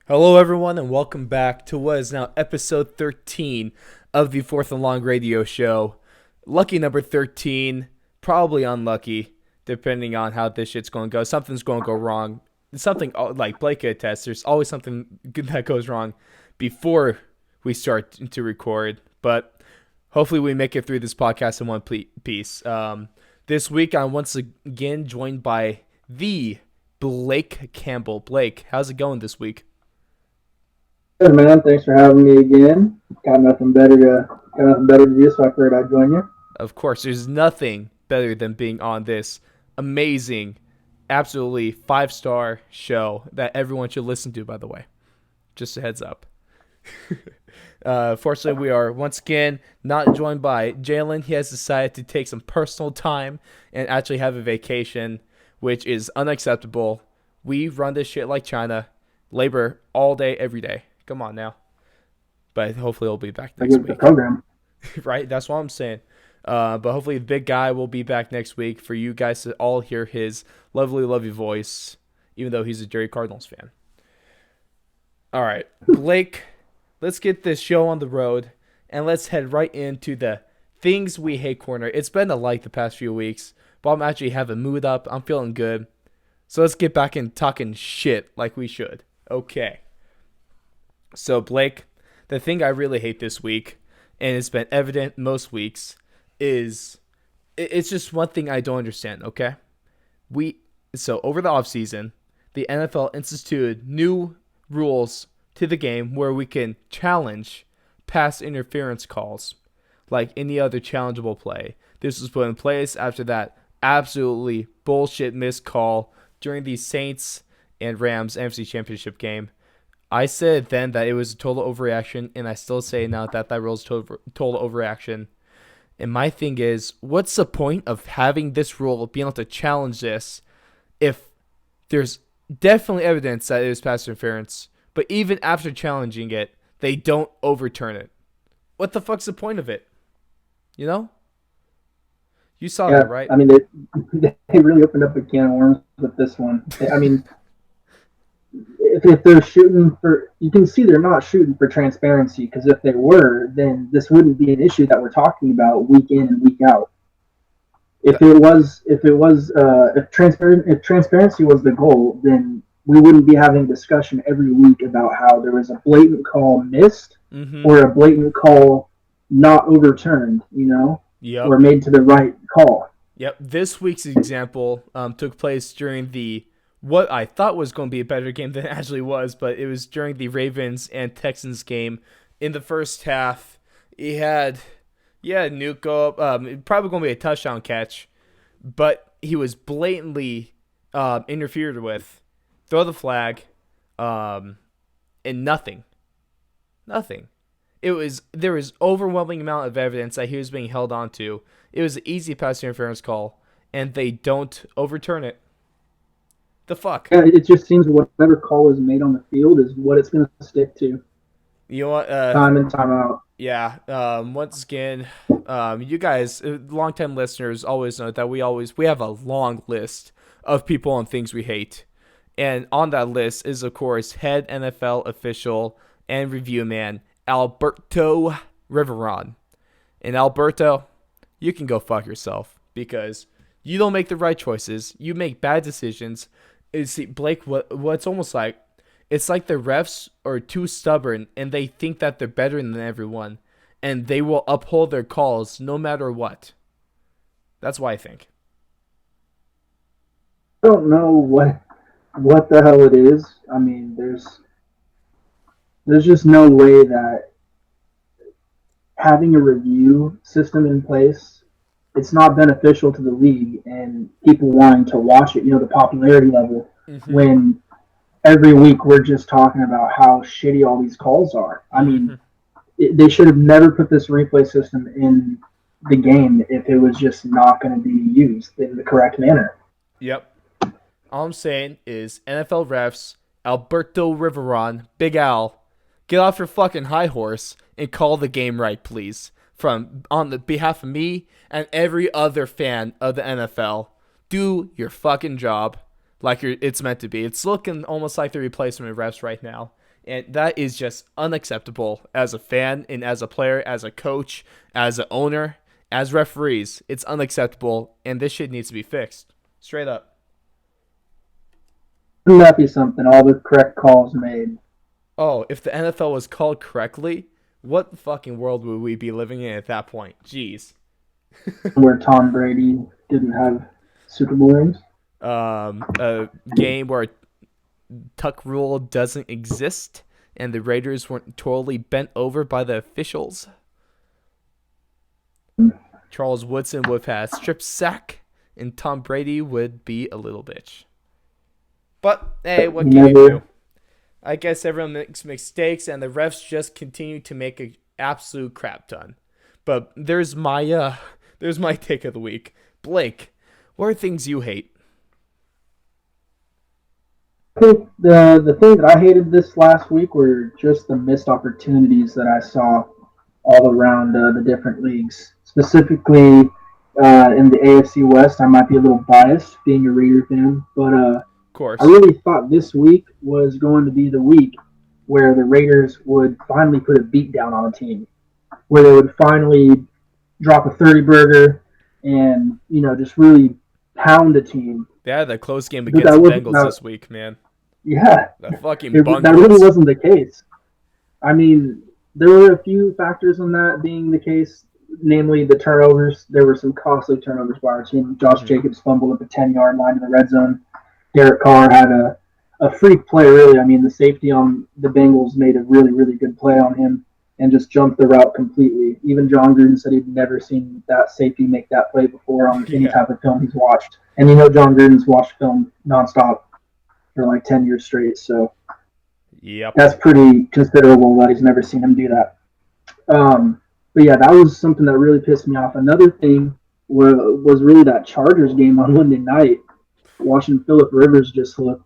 Hello, everyone, and welcome back to what is now episode 13 of the Fourth and Long Radio Show. Lucky number 13, probably unlucky, depending on how this shit's going to go. Something's going to go wrong. Something like Blake could attest, there's always something good that goes wrong before we start to record. But hopefully, we make it through this podcast in one piece. This week, I'm once again joined by the Blake Campbell. Blake, how's it going this week? Good man, thanks for having me again. Got nothing better to do, so I figured I'd join you. Of course, there's nothing better than being on this amazing, absolutely five-star show that everyone should listen to, by the way. Just a heads up. Fortunately, we are once again not joined by Jalen. He has decided to take some personal time and actually have a vacation, which is unacceptable. We run this shit like China, labor all day, every day. Come on now. But hopefully, he'll be back next Like the week. program. Right? That's what I'm saying. But hopefully the big guy will be back next week for you guys to all hear his lovely, lovely voice, even though he's a Jerry Cardinals fan. All right, Blake, let's get this show on the road, and let's head right into the things we hate corner. It's been a the past few weeks, but I'm actually having mood up. I'm feeling good. So let's get back in talking shit like we should. Okay. So, Blake, the thing I really hate this week, and it's been evident most weeks, is it's just one thing I don't understand, okay? Over the offseason, the NFL instituted new rules to the game where we can challenge pass interference calls like any other challengeable play. This was put in place after that absolutely bullshit missed call during the Saints and Rams NFC Championship game. I said then that it was a total overreaction, and I still say now that rule is total overreaction. And my thing is, what's the point of having this rule, being able to challenge this, if there's definitely evidence that it was pass interference, but even after challenging it, they don't overturn it? What the fuck's the point of it? You know? You saw Yeah, that, right? I mean, they really opened up a can of worms with this one. I mean, if they're shooting for, you can see they're not shooting for transparency, because if they were, then this wouldn't be an issue that we're talking about week in and week out. If transparency was the goal, then we wouldn't be having discussion every week about how there was a blatant call missed Mm-hmm. or a blatant call not overturned, Yep. or made to the right call. Yep. This week's example took place during the what I thought was going to be a better game than it actually was, but it was during the Ravens and Texans game. In the first half, he had Nuke go up, probably going to be a touchdown catch, but he was blatantly interfered with. Throw the flag, and nothing. There was overwhelming amount of evidence that he was being held on to. It was an easy pass interference call, and they don't overturn it. The fuck? Yeah, it just seems whatever call is made on the field is what it's going to stick to, You know what? time and time out. Yeah. Once again, you guys, longtime listeners, always know that we have a long list of people and things we hate, and on that list is of course head NFL official and review man Alberto Riveron. And Alberto, you can go fuck yourself because you don't make the right choices. You make bad decisions. See, Blake, what's almost like, it's like the refs are too stubborn and they think that they're better than everyone, and they will uphold their calls no matter what. That's why I think. I don't know what the hell it is. I mean, there's just no way that having a review system in place, it's not beneficial to the league and people wanting to watch it, the popularity level, Mm-hmm. when every week we're just talking about how shitty all these calls are. I Mm-hmm. mean, they should have never put this replay system in the game if it was just not going to be used in the correct manner. Yep. All I'm saying is NFL refs, Alberto Riveron, Big Al, get off your fucking high horse and call the game right, please. From on the behalf of me and every other fan of the NFL, do your fucking job like it's meant to be. It's looking almost like the replacement refs right now. And that is just unacceptable as a fan and as a player, as a coach, as an owner, as referees. It's unacceptable, and this shit needs to be fixed. Straight up. Wouldn't that be something? All the correct calls made. Oh, if the NFL was called correctly, what fucking world would we be living in at that point? Jeez. Where Tom Brady didn't have Super Bowl rings. A game where tuck rule doesn't exist and the Raiders weren't totally bent over by the officials. Charles Woodson would have had a strip sack and Tom Brady would be a little bitch. But hey, what can you do? I guess everyone makes mistakes and the refs just continue to make an absolute crap ton. But there's my take of the week. Blake, what are things you hate? I think the thing that I hated this last week were just the missed opportunities that I saw all around the different leagues. Specifically in the AFC West, I might be a little biased being a Raider fan, but Of course. I really thought this week was going to be the week where the Raiders would finally put a beat down on a team, where they would finally drop a 30 burger and, just really pound a team. They had a close game against the Bengals this week, man. Yeah. The fucking That really wasn't the case. I mean, there were a few factors in that being the case, namely the turnovers. There were some costly turnovers by our team. Josh Jacobs fumbled at the 10-yard line in the red zone. Derek Carr had a freak play, really. I mean, the safety on the Bengals made a really, really good play on him and just jumped the route completely. Even John Gruden said he'd never seen that safety make that play before on any type of film he's watched. And John Gruden's watched film nonstop for like 10 years straight. So yep, that's pretty considerable that he's never seen him do that. But yeah, that was something that really pissed me off. Another thing was really that Chargers game on Monday night. Watching Phillip Rivers just look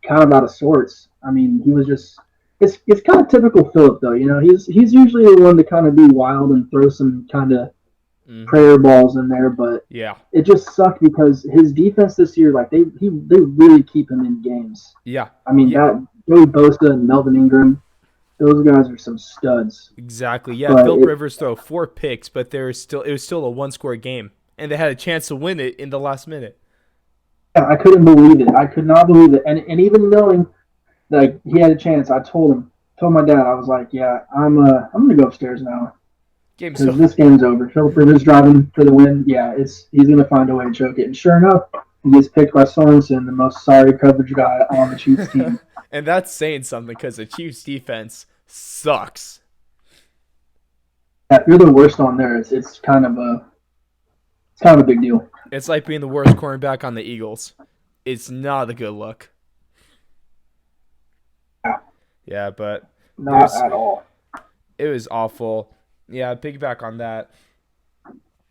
kind of out of sorts. I mean, he was just it's kind of typical Phillip though. He's usually the one to kind of be wild and throw some kind of prayer balls in there, but yeah, it just sucked because his defense this year, like they really keep him in games. Yeah, I mean that Joey Bosa and Melvin Ingram, those guys are some studs. Exactly. Yeah, Phillip Rivers threw 4 picks, but it was still a 1-score game, and they had a chance to win it in the last minute. I couldn't believe it. I could not believe it. And even knowing that he had a chance, I told my dad, I was like, yeah, I'm gonna go upstairs now. Because this game's over. Phillip Rivers driving for the win. Yeah, he's gonna find a way to choke it. And sure enough, he gets picked by Sorensen, the most sorry coverage guy on the Chiefs team. And that's saying something because the Chiefs defense sucks. Yeah, if you're the worst on there, it's kind of a big deal. It's like being the worst cornerback on the Eagles. It's not a good look. Yeah, but not at all. It was awful. Yeah, piggyback on that.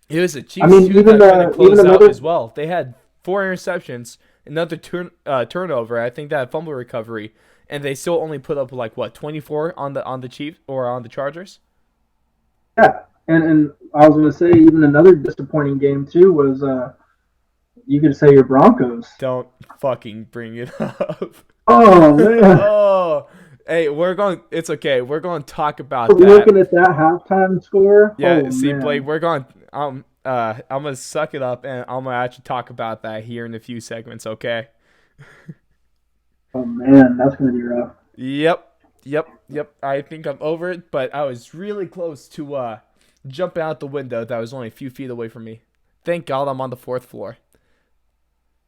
It was a Chiefs even that closed out as well. They had 4 interceptions, another turnover. I think that fumble recovery, and they still only put up 24 on the Chiefs or on the Chargers. Yeah. And I was going to say, even another disappointing game, too, was you could say your Broncos. Don't fucking bring it up. Oh, man. Oh, hey, it's okay. We're going to talk about that. Looking at that halftime score. Yeah, oh, see, man. Blake, I'm going to suck it up, and I'm going to actually talk about that here in a few segments, okay? Oh, man, that's going to be rough. Yep. I think I'm over it, but I was really close to jumping out the window that was only a few feet away from me. Thank God I'm on the 4th floor.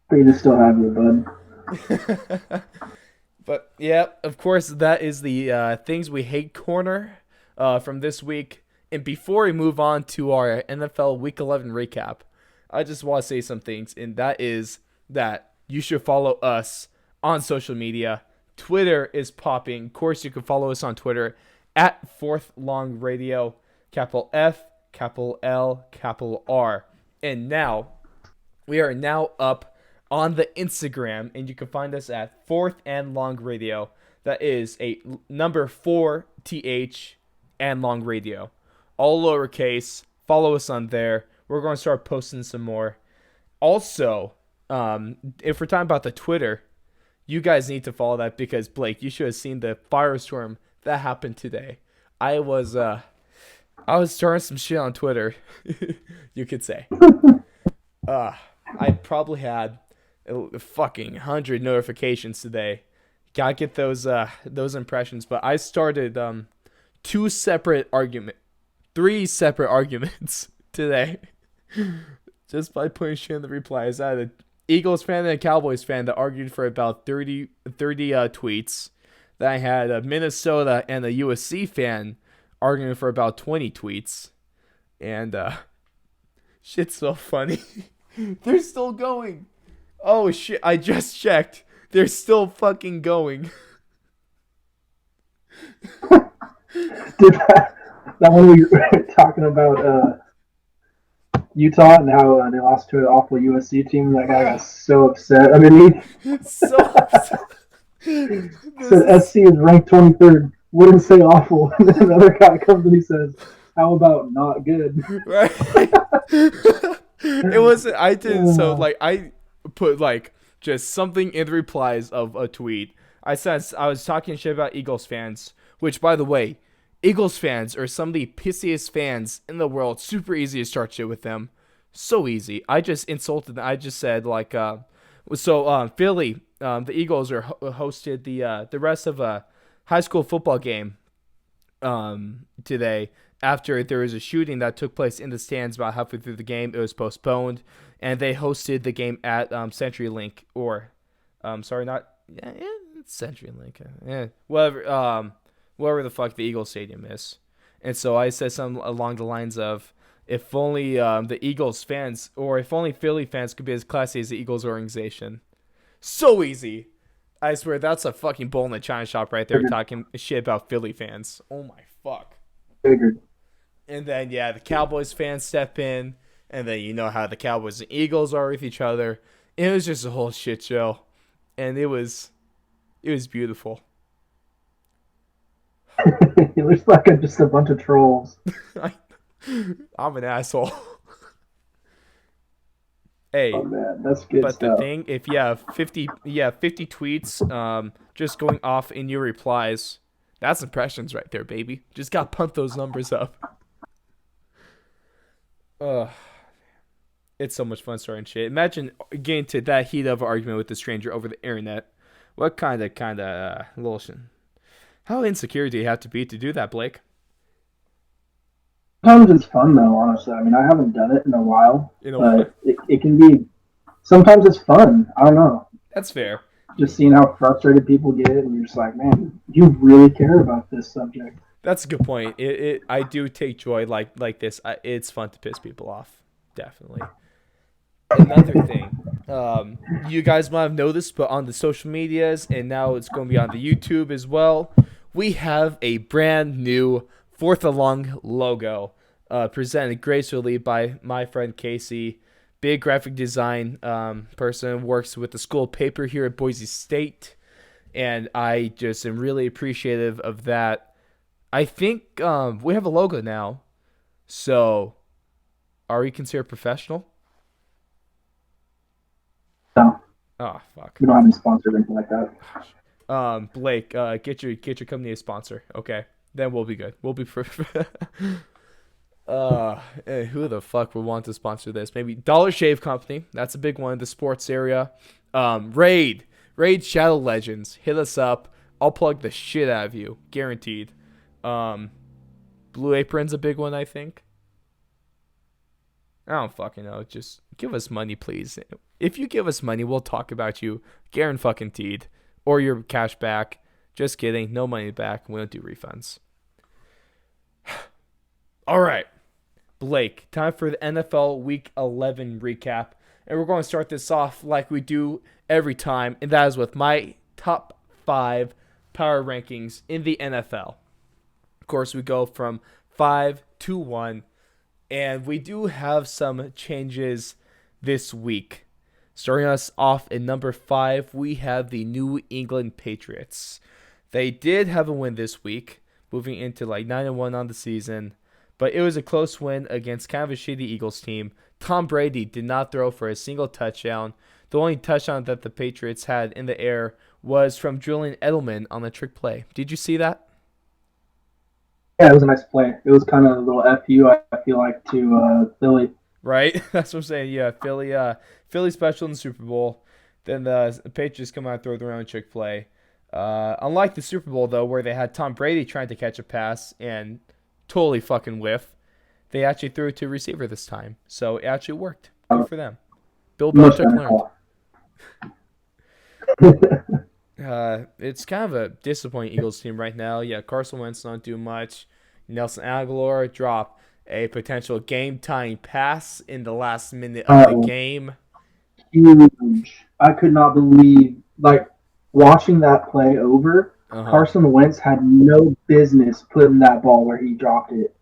They just still have you, bud. But yeah, of course, that is the things we hate corner from this week. And before we move on to our NFL Week 11 recap, I just want to say some things, and that is that you should follow us on social media. Twitter is popping. Of course, you can follow us on Twitter at Fourth Long Radio. Capital F, capital L, capital R. And now, we are now up on the Instagram, and you can find us at Fourth and Long Radio. That is a number 4TH and Long Radio. All lowercase. Follow us on there. We're going to start posting some more. Also, if we're talking about the Twitter, You guys need to follow that because Blake, you should have seen the firestorm that happened today. I was starting some shit on Twitter, you could say. I probably had a fucking 100 notifications today. Gotta get those impressions, but I started three separate arguments today just by putting shit in the replies. I had an Eagles fan and a Cowboys fan that argued for about 30 tweets. Then I had a Minnesota and a USC fan arguing for about 20 tweets. And shit's so funny. They're still going. Oh shit, I just checked. They're still fucking going. Did that one we were talking about Utah and how they lost to an awful USC team? That guy got so upset. I mean, So upset. said SC is ranked 23rd. Wouldn't say awful. And then another guy comes and he says, "How about not good?" Right. It wasn't. I didn't. So like, I put like just something in the replies of a tweet. I said I was talking shit about Eagles fans, which by the way, Eagles fans are some of the pissiest fans in the world. Super easy to start shit with them. So easy. I just insulted them. I just said like, Philly, the Eagles are hosted the rest of a high school football game today after there was a shooting that took place in the stands about halfway through the game. It was postponed, and they hosted the game at CenturyLink it's CenturyLink. Whatever the fuck the Eagles stadium is. And so I said something along the lines of, if only the Eagles fans, or if only Philly fans could be as classy as the Eagles organization. So easy. I swear, that's a fucking bull in the china shop right there talking shit about Philly fans. Oh my fuck. Figured. And then, yeah, the Cowboys fans step in, and then you know how the Cowboys and Eagles are with each other. It was just a whole shit show. And it was beautiful. It looks like just a bunch of trolls. I'm an asshole. Hey, oh man, that's good but stuff. the thing, if you have 50 tweets, just going off in your replies, that's impressions right there, baby. Just gotta pump those numbers up. It's so much fun starting shit. Imagine getting to that heat of an argument with a stranger over the internet. What kind of little shit? How insecure do you have to be to do that, Blake? Sometimes it's fun though, honestly. I mean, I haven't done it in a while, but it can be. Sometimes it's fun. I don't know. That's fair. Just seeing how frustrated people get, and you're just like, man, you really care about this subject. That's a good point. I do take joy like this. It's fun to piss people off, definitely. Another thing, you guys might have noticed, but on the social medias, and now it's going to be on the YouTube as well, we have a brand new Fourth Along logo presented gracefully by my friend Casey. Big graphic design person, works with the school paper here at Boise State, and I just am really appreciative of that. I think we have a logo now, so are we considered professional? No. Oh fuck. We don't have any sponsors or anything like that. Blake, get your company a sponsor. Okay, then we'll be good. We'll be who the fuck would want to sponsor this? Maybe Dollar Shave Company. That's a big one in the sports area. Raid Shadow Legends. Hit us up. I'll plug the shit out of you, guaranteed. Blue Apron's a big one, I think. I don't fucking know. Just give us money, please. If you give us money, we'll talk about you, guaranteed, or your cash back. Just kidding. No money back. We don't do refunds. All right. Blake, time for the NFL Week 11 recap. And we're going to start this off like we do every time, and that is with my top 5 power rankings in the NFL. Of course, we go from 5 to 1, and we do have some changes this week. Starting us off at number 5, we have the New England Patriots. They did have a win this week, moving into like 9-1 on the season. But it was a close win against kind of a shitty Eagles team. Tom Brady did not throw for a single touchdown. The only touchdown that the Patriots had in the air was from Julian Edelman on the trick play. Did you see that? Yeah, it was a nice play. It was kind of a little fu. I feel like to Philly. Right? That's what I'm saying. Yeah, Philly special in the Super Bowl. Then the Patriots come out and throw their own trick play. Unlike the Super Bowl though, where they had Tom Brady trying to catch a pass and totally fucking whiff, they actually threw it to a receiver this time. So it actually worked. Good for them. Bill Much Belichick better learned. call. It's kind of a disappointing Eagles team right now. Yeah, Carson Wentz not doing much. Nelson Aguilar dropped a potential game-tying pass in the last minute of the Uh, game. Huge. I could not believe, like, watching that play over. Uh huh. Carson Wentz had no business putting that ball where he dropped it.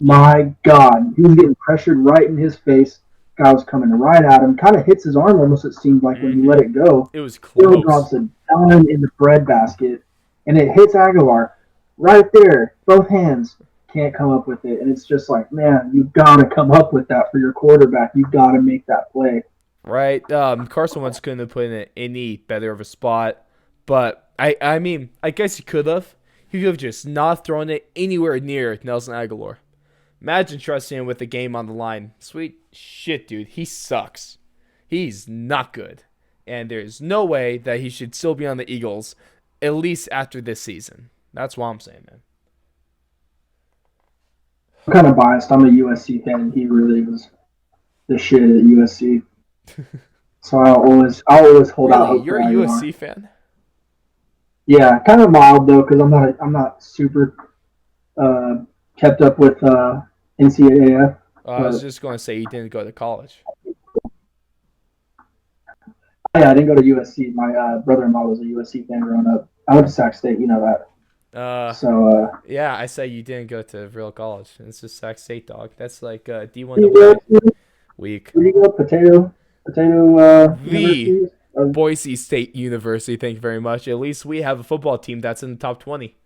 My God, he was getting pressured right in his face. Guy was coming right at him. Kind of hits his arm almost. It seemed like when he let it go. It was Still close. drops a dime in the breadbasket, and it hits Aguilar right there. Both hands can't come up with it, and it's just like, man, you've got to come up with that for your quarterback. You've got to make that play. Right. Carson Wentz couldn't have put in any better of a spot, but I mean, I guess he could have. He could have just not thrown it anywhere near Nelson Aguilar. Imagine trusting him with the game on the line. Sweet shit, dude. He sucks. He's not good. And there's no way that he should still be on the Eagles, at least after this season. That's what I'm saying, man. I'm kind of biased. I'm a USC fan, and he really was the shit at USC. So I'll always hold out Really? hope You're for a Aguilar. USC fan? Yeah, kind of mild though, because I'm not super uh, kept up with NCAA. I was But just going to say he didn't go to college. yeah, I didn't go to USC. My brother-in-law was a USC fan growing up. I went to Sac State, you know that. Uh, So yeah, I say you didn't go to real college. It's just Sac State, dog. That's like D1 where do double you A go? week. Where do you go? Potato The University. Boise State University. Thank you very much. At least we have a football team that's in the top 20.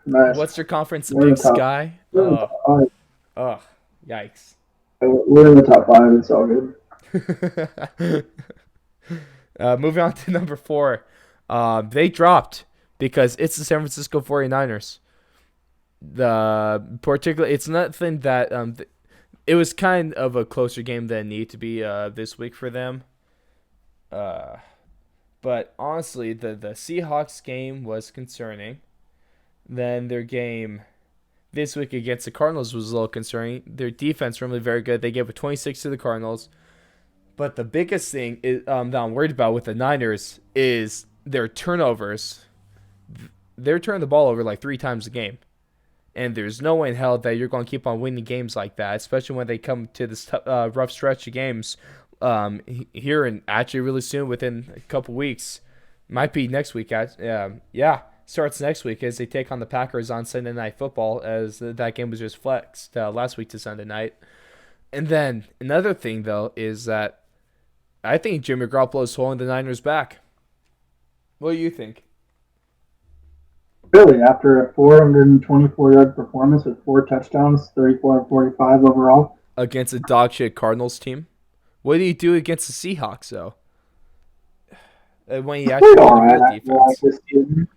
Nice. What's your conference? The We're in Big the top. Sky? We're in the top five. Oh, yikes. We're in the top five. It's all good. Moving on to number 4. They dropped because it's the San Francisco 49ers. It's nothing that it was kind of a closer game than it needed to be this week for them. But honestly, the Seahawks game was concerning. Then their game this week against the Cardinals was a little concerning. Their defense really very good. They gave a 26 to the Cardinals. But the biggest thing is, that I'm worried about with the Niners is their turnovers. They're turning the ball over like 3 times a game. And there's no way in hell that you're going to keep on winning games like that, especially when they come to this rough stretch of games here and actually really soon, within a couple weeks. Might be next week. Starts next week as they take on the Packers on Sunday Night Football, as that game was just flexed last week to Sunday night. And then another thing, though, is that I think Jimmy Garoppolo is holding the Niners back. What do you think? Really, after a 424-yard performance with 4 touchdowns, 34 and 45 overall. Against a dog shit Cardinals team? What do you do against the Seahawks, though? When you He's actually played play all the right. real I feel like defense. this season.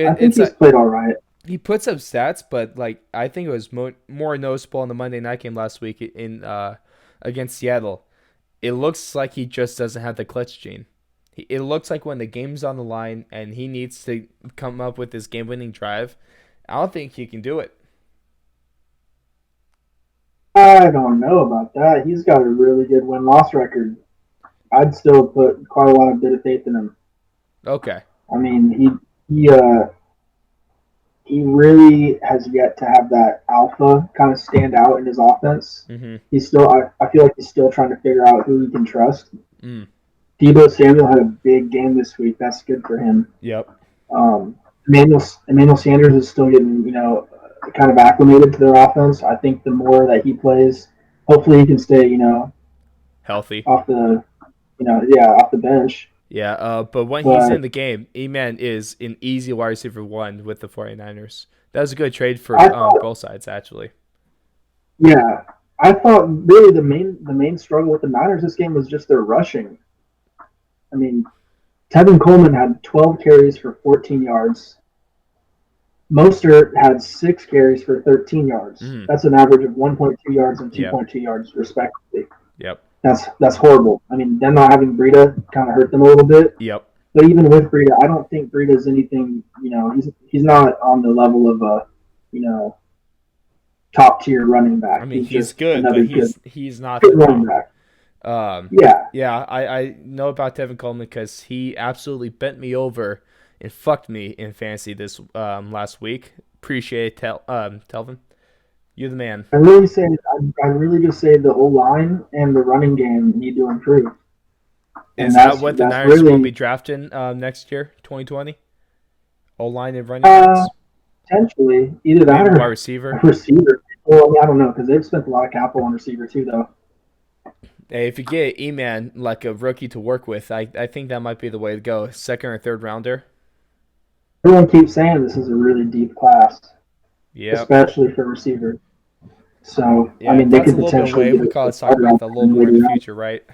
I think It's he's played all right. he puts up stats, but like I think it was more noticeable in the Monday night game last week in against Seattle. It looks like he just doesn't have the clutch gene. It looks like when the game's on the line and he needs to come up with this game-winning drive, I don't think he can do it. I don't know about that. He's got a really good win-loss record. I'd still put quite a lot of bit of faith in him. Okay. I mean, he really has yet to have that alpha kind of stand out in his offense. Mm-hmm. He's still, I feel like he's still trying to figure out who he can trust. Mm. Deebo Samuel had a big game this week. That's good for him. Yep. Emmanuel Sanders is still getting, kind of acclimated to their offense. I think the more that he plays, hopefully he can stay, Healthy. off the, off the bench. Yeah, but when he's But in the game, E-Man is an easy wide receiver 1 with the 49ers. That was a good trade for I thought, both sides, actually. yeah, I thought really the main struggle with the Niners this game was just their rushing. I mean, Tevin Coleman had 12 carries for 14 yards. Mostert had 6 carries for 13 yards. Mm. That's an average of 1.2 yards and Yep. 2.2 yards, respectively. Yep. That's horrible. I mean, them not having Breida kind of hurt them a little bit. Yep. But even with Breida, I don't think Breida's anything. He's not on the level of a top tier running back. I mean, he's just good, another but he's not good the running problem. back. Yeah, Yeah, I know about Tevin Coleman because he absolutely bent me over and fucked me in fantasy this last week. Appreciate it, Telvin. You're the man. I really just say the O line and the running game need to improve. And Is that what the that's Niners will really be drafting next year, 2020? O line and running backs? potentially either that Maybe or wide a receiver? receiver. Well, I don't know because they've spent a lot of capital on receiver too, though. Hey, if you get E-Man like a rookie to work with, I think that might be the way to go. Second or third rounder. Everyone keeps saying this is a really deep class, Yep. especially for receiver. So I Yeah, mean, they that's a could little bit potentially away. get We call a it talk starter about out that a there little in the more in the later rounds. future, right?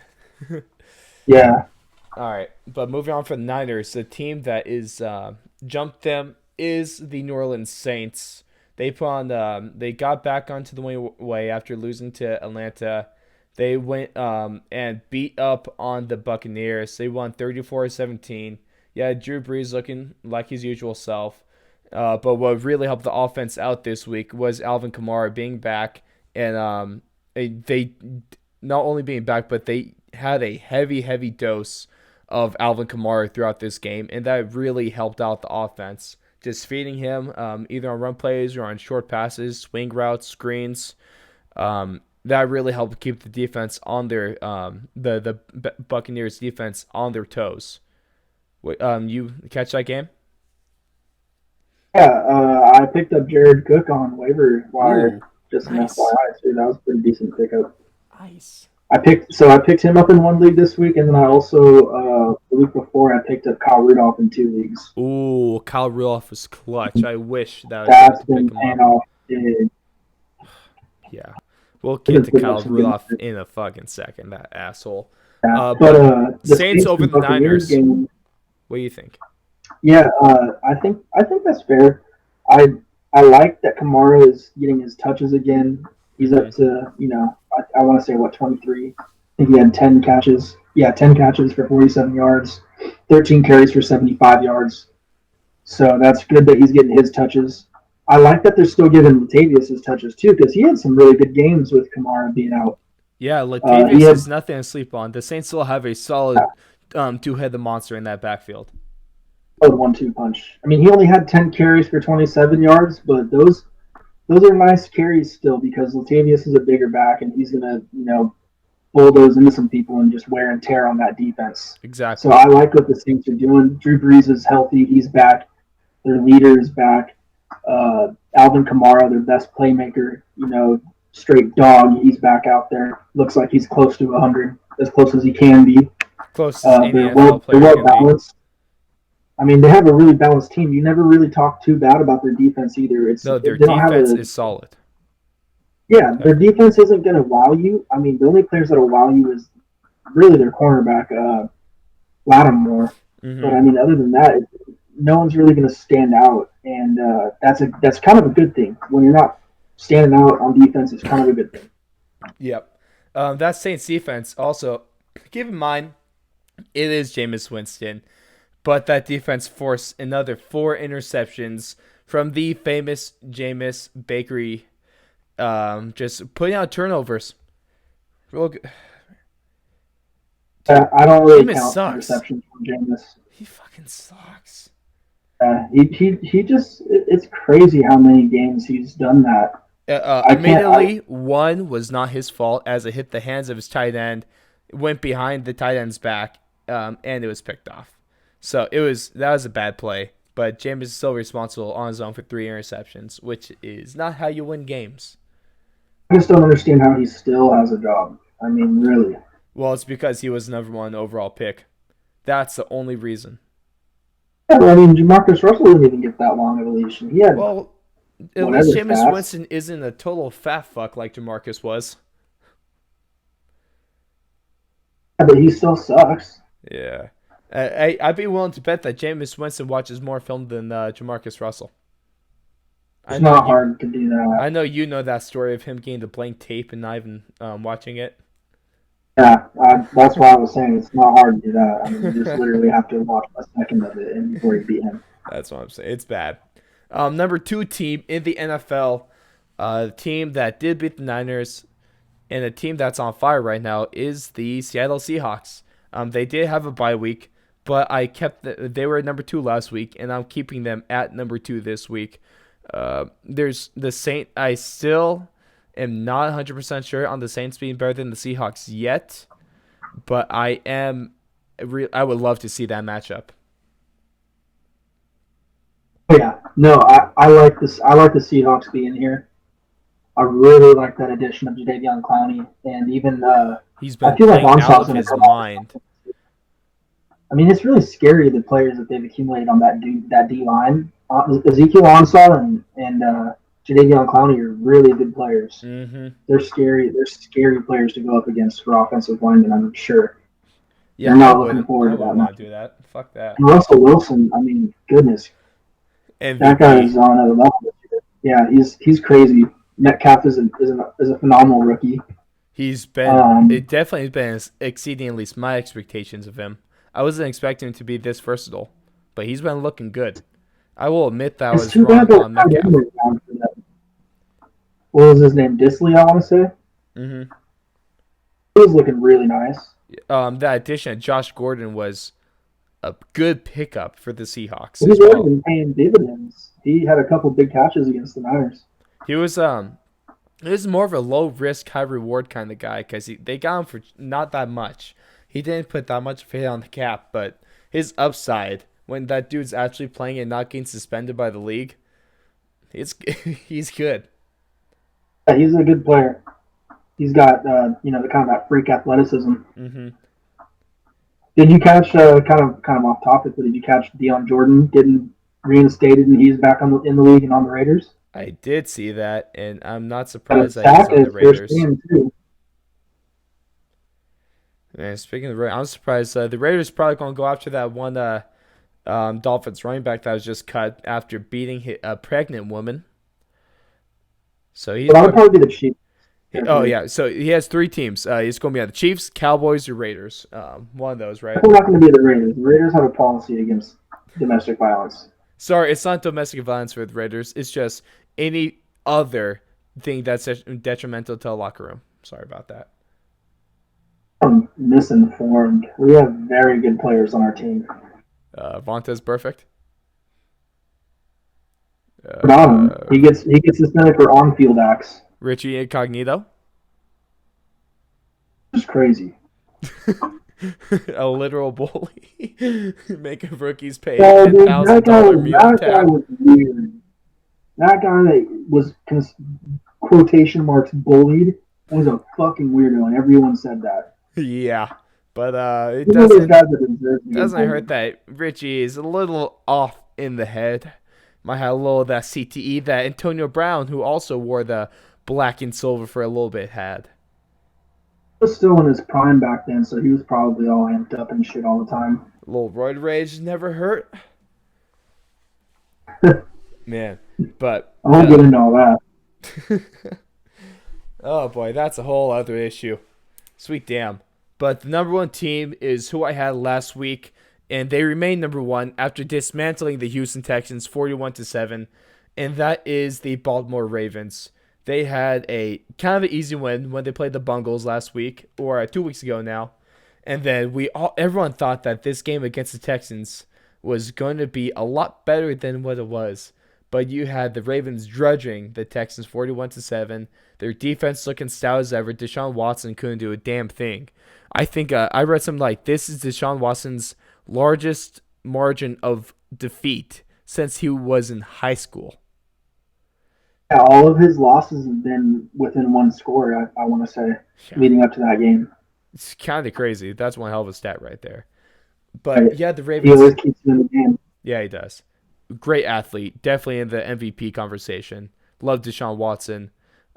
Yeah, All right, but moving on for the Niners, the team that is jumped them is the New Orleans Saints. They put on they got back onto the way after losing to Atlanta. They went and beat up on the Buccaneers. They won 34-17. Yeah, Drew Brees looking like his usual self. But what really helped the offense out this week was Alvin Kamara being back, and they not only being back, but they had a heavy dose of Alvin Kamara throughout this game, and that really helped out the offense. Just feeding him either on run plays or on short passes, swing routes, screens. That really helped keep the defense on their the Buccaneers defense on their toes. You catch that game? yeah. I picked up Jared Cook on waiver wire, Ooh, just an nice, FYI too. That was a pretty decent pickup. nice. I picked him up in one league this week, and then I also the week before I picked up Kyle Rudolph in 2 leagues. Ooh, Kyle Rudolph was clutch. I wish that I was able That's to pick been him paying up. off big. Yeah, we'll They've get been to putting up Kyle some good Rudolph numbers. in a fucking second. That asshole. But But the Saints Saints over and the Buccaneers Niners. game, What do you think? yeah, I think that's fair. I I like that Kamara is getting his touches again. He's Mm-hmm. up to I want to say what 23. I think he had 10 catches. Yeah, 10 catches for 47 yards, 13 carries for 75 yards. So that's good that he's getting his touches. I like that they're still giving Latavius his touches too because he had some really good games with Kamara being out. Yeah, He Latavius had is nothing to sleep on. The Saints still have a solid two-headed monster in that backfield. a 1-2 punch. I mean, he only had 10 carries for 27 yards, but those are nice carries still because Latavius is a bigger back and he's gonna bulldoze into some people and just wear and tear on that defense. So Exactly. I like what the Saints are doing. Drew Brees is healthy; he's back. Their leader is back. Alvin Kamara, their best playmaker, straight dog. He's back out there. Looks like he's close to 100, as close as he can be. Closest any They're NFL well, they're player well can be. balanced. I mean, they have a really balanced team. You never really talk too bad about their defense either. No, their They don't have defense a is solid. yeah. Their defense isn't going to wow you. I mean, the only players that'll wow you is really their cornerback, Lattimore. But Mm-hmm. I mean, other than that, no one's really going to stand out, and that's kind of a good thing. When you're not standing out on defense, it's kind of a good thing. Yep. That Saints defense also, keep in mind, it is Jameis Winston, but that defense forced another 4 interceptions from the famous Jameis Bakery, just putting out turnovers. Real good. Dude, I don't really Jameis count sucks. interceptions from Jameis. He fucking sucks. He just it's crazy how many games he's done that. I can't. Admittedly, one was not his fault as it hit the hands of his tight end, went behind the tight end's back, and it was picked off. So that was a bad play. But James is still responsible on his own for 3 interceptions, which is not how you win games. I just don't understand how he still has a job. I mean, really. Well, it's because he was number 1 overall pick. That's the only reason. Yeah, I mean, Jamarcus Russell didn't even get that long of a leash. He had Well, at whatever least Jameis stats. Winston isn't a total fat fuck like Jamarcus was. Yeah, but he still sucks. Yeah. I'd be willing to bet that Jameis Winston watches more film than Jamarcus Russell. I It's know not you. hard to do that. I know you know that story of him getting the blank tape and not even watching it. Yeah, that's why I was saying it's not hard to do that. I mean, you just literally have to watch a second of it and before you beat him. That's what I'm saying. It's bad. Number two team in the NFL, the team that did beat the Niners, and a team that's on fire right now is the Seattle Seahawks. They did have a bye week, but they were at number two last week, and I'm keeping them at number two this week. There's the Saint. I still am not 100% sure on the Saints being better than the Seahawks yet, but I am. I would love to see that matchup. Yeah, no, I like this. I like the Seahawks being here. I really like that addition of Jadeveon Clowney, and even He's I been feel like playing out Onsaw's of going to his come out. mind. I mean, it's really scary the players that they've accumulated on that D line. Ezekiel Onsaw and Jadeveon Clowney are really good players. Mm-hmm. They're scary. They're scary players to go up against for offensive linemen. I'm sure. Yeah, They're not I looking wouldn't. forward I to that wouldn't much. want to do that. Fuck that. And Russell Wilson. I mean, goodness, that guy MVP. is on another level. Yeah, he's crazy. Metcalf is a phenomenal rookie. He's been. Um, It definitely has been exceeding at least my expectations of him. I wasn't expecting him to be this versatile, but he's been looking good. I will admit that I it's was too bad wrong that on Metcalf. what was his name? Disley, I want to say. hmm He was looking really nice. That addition of Josh Gordon was a good pickup for the Seahawks He's as already well. been paying dividends. He had a couple big catches against the Niners. He was more of a low risk, high reward kind of guy because they got him for not that much. He didn't put that much faith on the cap, but his upside when that dude's actually playing and not getting suspended by the league, it's he's good. Yeah, he's a good player. He's got the kind of that freak athleticism. hmm Did you catch kind of off topic? But did you catch Deion Jordan getting reinstated and he's back in the league and on the Raiders? I did see that, and I'm not Got a surprised that he's sack on at the his first Raiders. game too. Man, speaking of the Raiders, I'm surprised the Raiders probably going to go after that one Dolphins running back that was just cut after beating a pregnant woman. So he's But that would probably. probably be the Chiefs. Oh yeah, so he has three teams. He's going to be on the Chiefs, Cowboys, or Raiders. One of those, right? They're not going to be the Raiders. The Raiders have a policy against domestic violence. Sorry, it's not domestic violence for the Raiders. It's just any other thing that's detrimental to a locker room. Sorry about that. I'm misinformed. We have very good players on our team. Vontaze perfect. Not him. He gets suspended for on-field acts. Richie Incognito. It's crazy. A literal bully. Making rookies pay Yeah, dude, $10,000 meal that guy tab. was weird. That guy that was quotation marks bullied was a fucking weirdo, and everyone said that. Yeah. But it These are those doesn't guys that deserve to get doesn't bullied. hurt that Richie is a little off in the head. Might have a little of that CTE that Antonio Brown, who also wore the black and silver for a little bit, had. He was still in his prime back then, so he was probably all amped up and shit all the time. A little roid rage never hurt. Man. But I won't get into all that. oh boy, that's a whole other issue. Sweet damn. But the number one team is who I had last week, and they remain number one after dismantling the Houston Texans 41-7, and that is the Baltimore Ravens. They had a kind of an easy win when they played the Bungles last week, or 2 weeks ago now. And then everyone thought that this game against the Texans was going to be a lot better than what it was. But you had the Ravens drudging the Texans 41-7. Their defense looking stout as ever. Deshaun Watson couldn't do a damn thing. I think I read something like this is Deshaun Watson's largest margin of defeat since he was in high school. Yeah, all of his losses have been within one score, I want to say, leading up to that game. It's kind of crazy. That's one hell of a stat right there. But Right. yeah, the He Ravens. always keeps it in the game. Yeah, he does. Great athlete. Definitely in the MVP conversation. Love Deshaun Watson.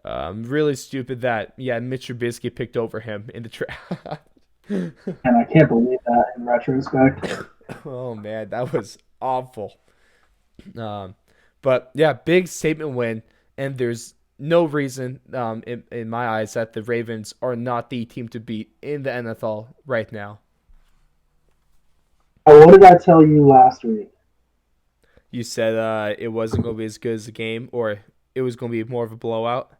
Really stupid that, Mitch Trubisky picked over him in the draft. And I can't believe that in retrospect. Oh man, that was awful. Um, but yeah, big statement win, and there's no reason, in my eyes, that the Ravens are not the team to beat in the NFL right now. What did I tell you last week? You said it wasn't going to be as good as the game, or it was going to be more of a blowout.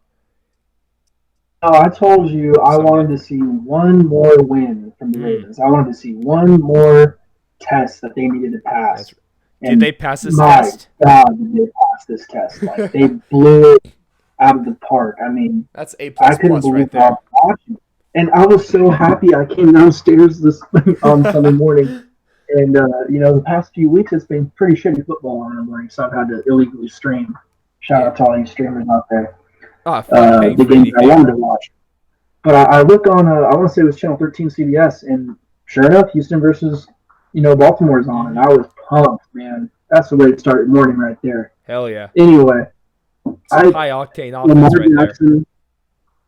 Oh, I told you I Some wanted game. to see one more win from the Mm, Ravens. I wanted to see one more test that they needed to that's. pass. Did And they pass this my test? God, did they pass this test? Like they blew it out of the park. I mean, That's A I plus couldn't plus believe right what I was there. watching. And I was so happy I came downstairs this on Sunday morning. And the past few weeks it's been pretty shitty football on the morning, so I've had to illegally stream. Shout Yeah. out to all you streamers out there. Ah, fuck paying The for games I anything. wanted to watch. But I look on, I want to say it was Channel 13 CBS, and sure enough, Houston versus, Baltimore's on, and Mm-hmm. I was pumped, man. That's the way to start the morning right there. Hell yeah. Anyway, Some I high octane Lamar offense right there. Jackson,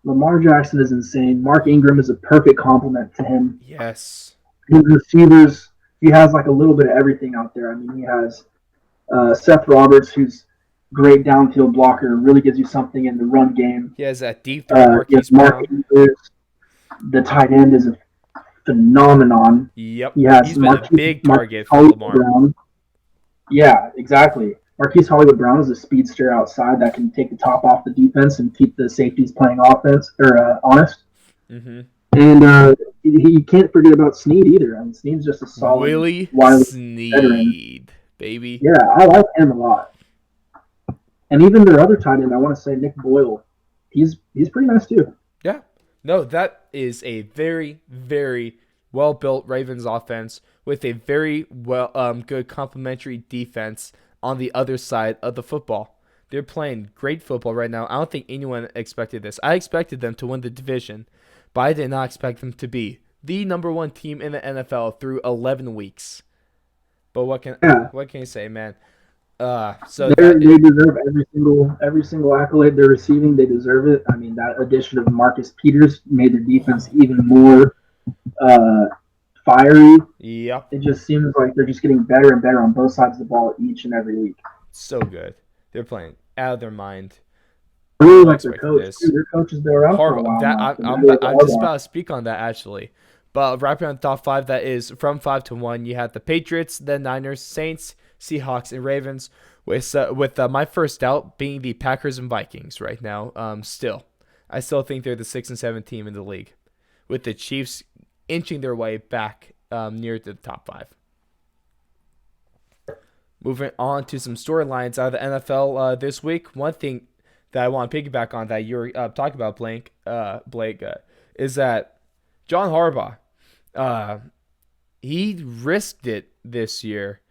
Lamar Jackson is insane. Mark Ingram is a perfect complement to him. Yes. His receivers, he has like a little bit of everything out there. I mean, he has Seth Roberts, who's great downfield blocker, really gives you something in the run game. He has that deep threat, He has Marquise Mark Brown. Andrews, the tight end is a phenomenon. Yep. He has He's been a big Marquise target for Hollywood Lamar. Brown. Yeah, exactly. Marquise Hollywood Brown is a speedster outside that can take the top off the defense and keep the safeties playing offense or honest. Mm-hmm. And you can't forget about Snead either. I mean, Snead's just a solid, Willie wily veteran. Snead, baby. Yeah, I like him a lot. And even their other tight end, I want to say Nick Boyle. He's pretty nice too. Yeah. No, that is a very, very well built Ravens offense with a very good complementary defense on the other side of the football. They're playing great football right now. I don't think anyone expected this. I expected them to win the division, but I did not expect them to be the number one team in the NFL through 11 weeks. But Yeah, what can you say, man? So that they deserve every single accolade they're receiving. They deserve it. I mean, that addition of Marcus Peters made their defense even more uh, fiery. yep, It just seems like they're just getting better and better on both sides of the ball each and every week. so good. They're playing out of their mind. I I really wasn't like their expecting coach. this. Their coach has been around for a Harbaugh. while That now. I'm just about to speak on that actually. But wrapping on top five, that is from 5 to 1. You have the Patriots, the Niners, Saints, Seahawks, and Ravens. With my first doubt being the Packers and Vikings right now. I still think they're the 6 and 7 team in the league, with the Chiefs inching their way back near to the top five. Moving on to some storylines out of the NFL this week. One thing that I want to piggyback on that you're talking about, Blake, is that John Harbaugh, uh, he risked it this year.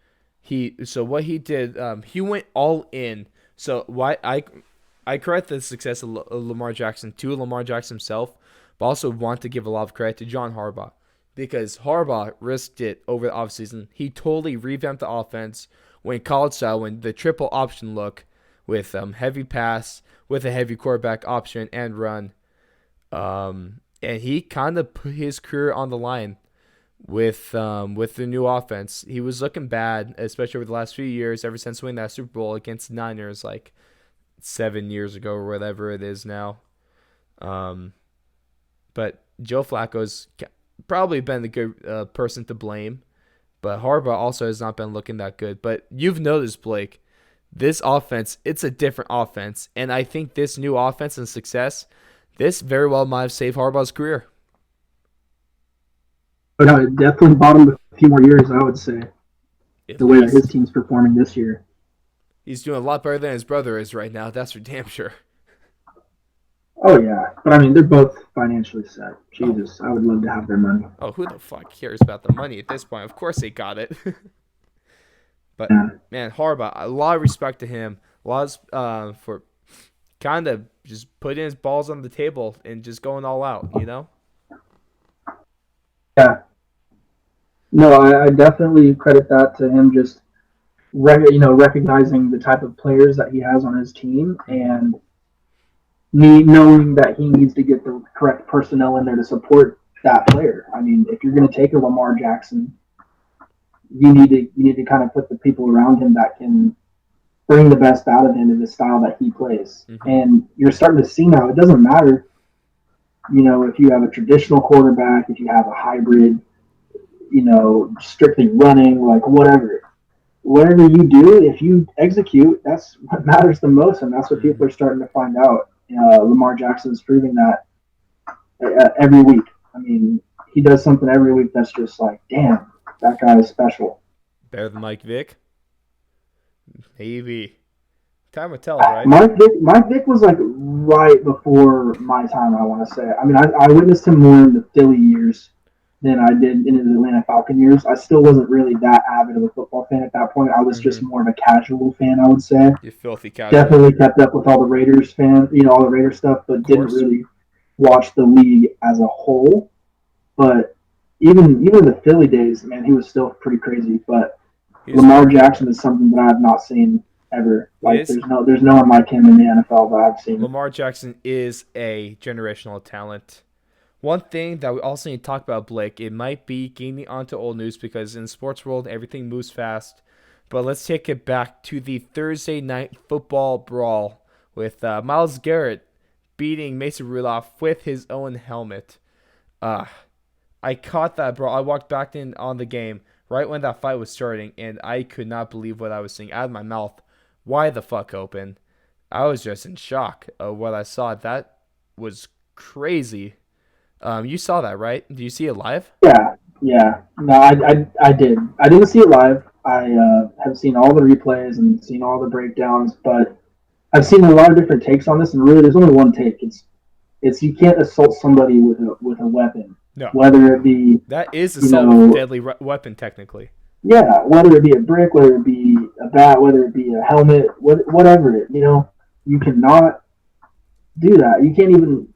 What he did, he went all in. So why I credit the success of Lamar Jackson to Lamar Jackson himself, but also want to give a lot of credit to John Harbaugh because Harbaugh risked it over the offseason. He totally revamped the offense, went college style, went the triple option look with heavy pass, with a heavy quarterback option and run. And he kind of put his career on the line with the new offense. He was looking bad, especially over the last few years, ever since winning that Super Bowl against the Niners like 7 years ago or whatever it is now. Um, but Joe Flacco's probably been the good person to blame. But Harbaugh also has not been looking that good. But you've noticed, Blake, this offense, it's a different offense. And I think this new offense and success, this very well might have saved Harbaugh's career. But it definitely bought him a few more years, I would say, At the way that his least. team's performing this year. He's doing a lot better than his brother is right now. That's for damn sure. Oh, yeah. But I mean, they're both financially set. Oh, Jesus, I would love to have their money. who the fuck cares about the money at this point? Of course they got it. But Yeah. man, Harbaugh, a lot of respect to him. A lot for kind of just putting his balls on the table and just going all out. You know. Yeah. No, I definitely credit that to him just recognizing the type of players that he has on his team Mm-hmm. and me knowing that he needs to get the correct personnel in there to support that player. I mean, if you're going to take a Lamar Jackson, you need to kind of put the people around him that can bring the best out of him in the style that he plays. Mm-hmm. And you're starting to see now. It doesn't matter, if you have a traditional quarterback, if you have a hybrid, strictly running, like whatever you do, if you execute, that's what matters the most, and that's what Mm-hmm. people are starting to find out. Lamar Jackson's proving that every week. I mean, he does something every week that's just like, damn, that guy is special. Better than Mike Vick? Maybe. Time will tell, right? Mike Vick was like right before my time. I want to say. I mean, I witnessed him more in the Philly years than I did in his Atlanta Falcon years. I still wasn't really that avid of a football fan at that point. I was just Mm-hmm. more of a casual fan, I would say. You filthy casual. Definitely kept up with all the Raiders all the Raiders stuff, Of but didn't course. really watch the league as a whole. But even the Philly days, man, he was still pretty crazy. But He was Lamar very good, Jackson man. is something that I have not seen ever. He Like is. there's no one like him in the NFL that I've seen. Lamar Jackson is a generational talent. One thing that we also need to talk about, Blake, it might be gaining onto old news because in the sports world, everything moves fast. But let's take it back to the Thursday night football brawl with Myles Garrett beating Mason Rudolph with his own helmet. Uh, I caught that brawl. I walked back in on the game right when that fight was starting, and I could not believe what I was seeing out of my mouth. Why the fuck open? I was just in shock of what I saw. That was crazy. You saw that, right? Do you see it live? Yeah, yeah. No, I did. I didn't see it live. I have seen all the replays and seen all the breakdowns, but I've seen a lot of different takes on this, and really, there's only one take. It's you can't assault somebody with a weapon, No. whether it be That is you assault with a know deadly weapon, technically. yeah, whether it be a brick, whether it be a bat, whether it be a helmet, whatever you cannot do that. You can't even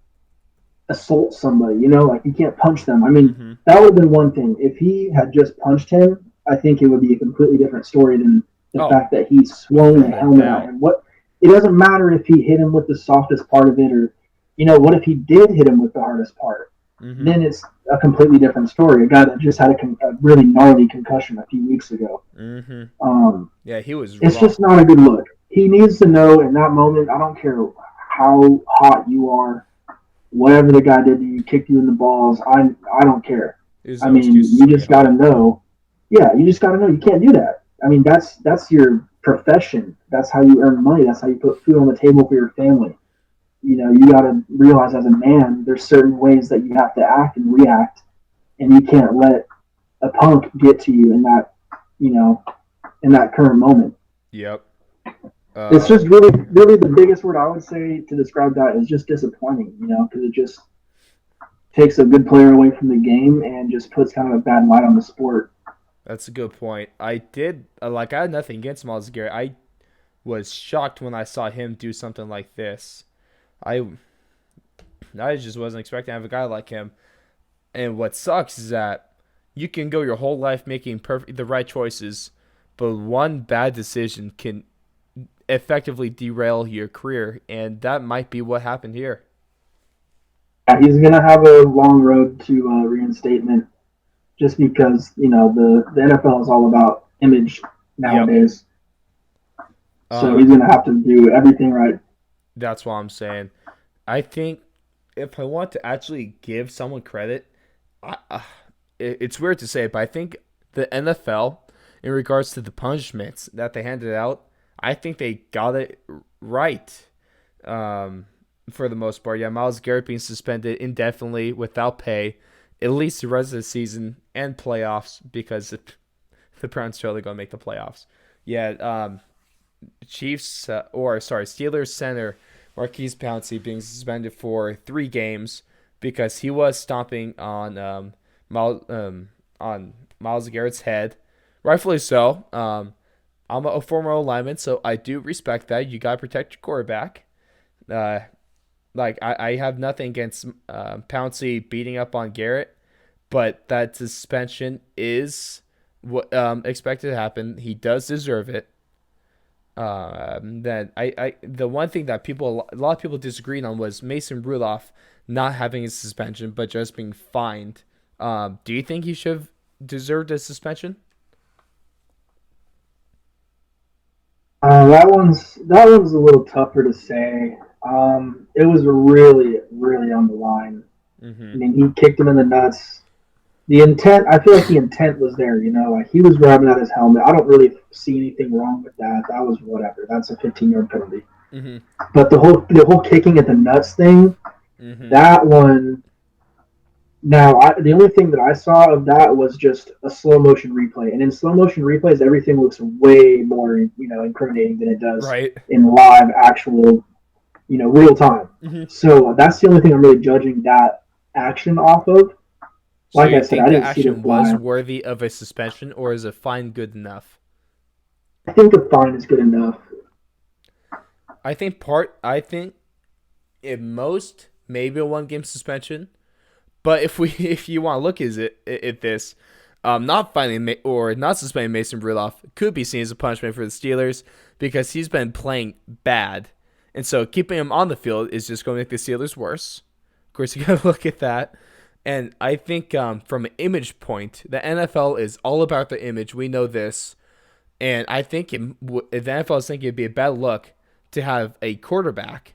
assault somebody. Like you can't punch them. I mean, Mm-hmm. that would have been one thing. If he had just punched him, I think it would be a completely different story than the Oh, fact that he swung a hands helmet at down. him. What It doesn't matter if he hit him with the softest part of it, or what if he did hit him with the hardest part? Mm-hmm. Then it's a completely different story. A guy that just had a really gnarly concussion a few weeks ago. Mm-hmm. Um, Yeah, he was it's raw. just not a good look. He needs to know in that moment. I don't care how hot you are, whatever the guy did to you, kicked you in the balls. I don't care. There's I no mean, excuses you when you just get got to hot. know. Yeah, you just got to know you can't do that. I mean, that's your profession. That's how you earn money. That's how you put food on the table for your family. You got to realize as a man, there's certain ways that you have to act and react, and you can't let a punk get to you you know, in that current moment. Yep. It's Uh, just really, really the biggest word I would say to describe that is just disappointing. Because it just takes a good player away from the game and just puts kind of a bad light on the sport. that's a good point. I did I had nothing against Miles Garrett. I was shocked when I saw him do something like this. I I just wasn't expecting to have a guy like him. And what sucks is that you can go your whole life making the right choices, but one bad decision can effectively derail your career, and that might be what happened here. Yeah, he's going to have a long road to reinstatement just because, the NFL is all about image Yep. nowadays. So he's Um, going to have to do everything right. that's what I'm saying. I think if I want to actually give someone credit, it's weird to say, but I think the NFL, in regards to the punishments that they handed out, I think they got it right. Um, for the most part, yeah, Miles Garrett being suspended indefinitely without pay, at least the rest of the season and playoffs because the Browns are totally going to make the playoffs. Yeah, Steelers center Marquise Pouncey being suspended for 3 games because he was stomping on Miles Garrett's head, rightfully so. I'm a former lineman, so I do respect that. You gotta protect your quarterback. Uh, I have nothing against Pouncey beating up on Garrett, but that suspension is what expected to happen. He does deserve it. Then the one thing that a lot of people disagreed on was Mason Rudolph not having a suspension, but just being fined. Do you think he should have deserved a suspension? That one's a little tougher to say. It was really, really on the line. I Mm-hmm. mean, he kicked him in the nuts. The intent, I feel like the intent was there. Like he was grabbing at his helmet. I don't really see anything wrong with that. That was whatever. That's a 15-yard penalty. Mm-hmm. But the whole kicking at the nuts thing, Mm-hmm. that one. Now, the only thing that I saw of that was just a slow motion replay, and in slow motion replays, everything looks way more incriminating than it does Right. in live, actual, real time. Mm-hmm. So that's the only thing I'm really judging that action off of. So Like you I said, think I the didn't see the action was fly. worthy of a suspension, or is a fine good enough? I think the fine is good enough. I think at most maybe a 1 game suspension. But if you want to look at this, not finding or not suspending Mason Rudolph could be seen as a punishment for the Steelers because he's been playing bad, and so keeping him on the field is just going to make the Steelers worse. Of course, you got to look at that, and I think from an image point, the NFL is all about the image. We know this, and I think the NFL is thinking it'd be a bad look to have a quarterback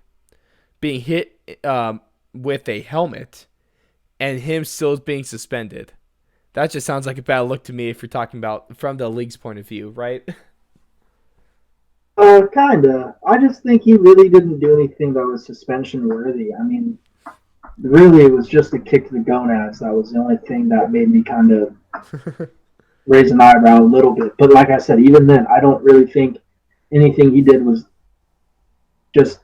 being hit with a helmet and him still being suspended. That just sounds like a bad look to me if you're talking about from the league's point of view, right? Kinda. I just think he really didn't do anything that was suspension worthy. I mean, really, it was just a kick to the gonads. That was the only thing that made me kind of raise an eyebrow a little bit. But like I said, even then, I don't really think anything he did was just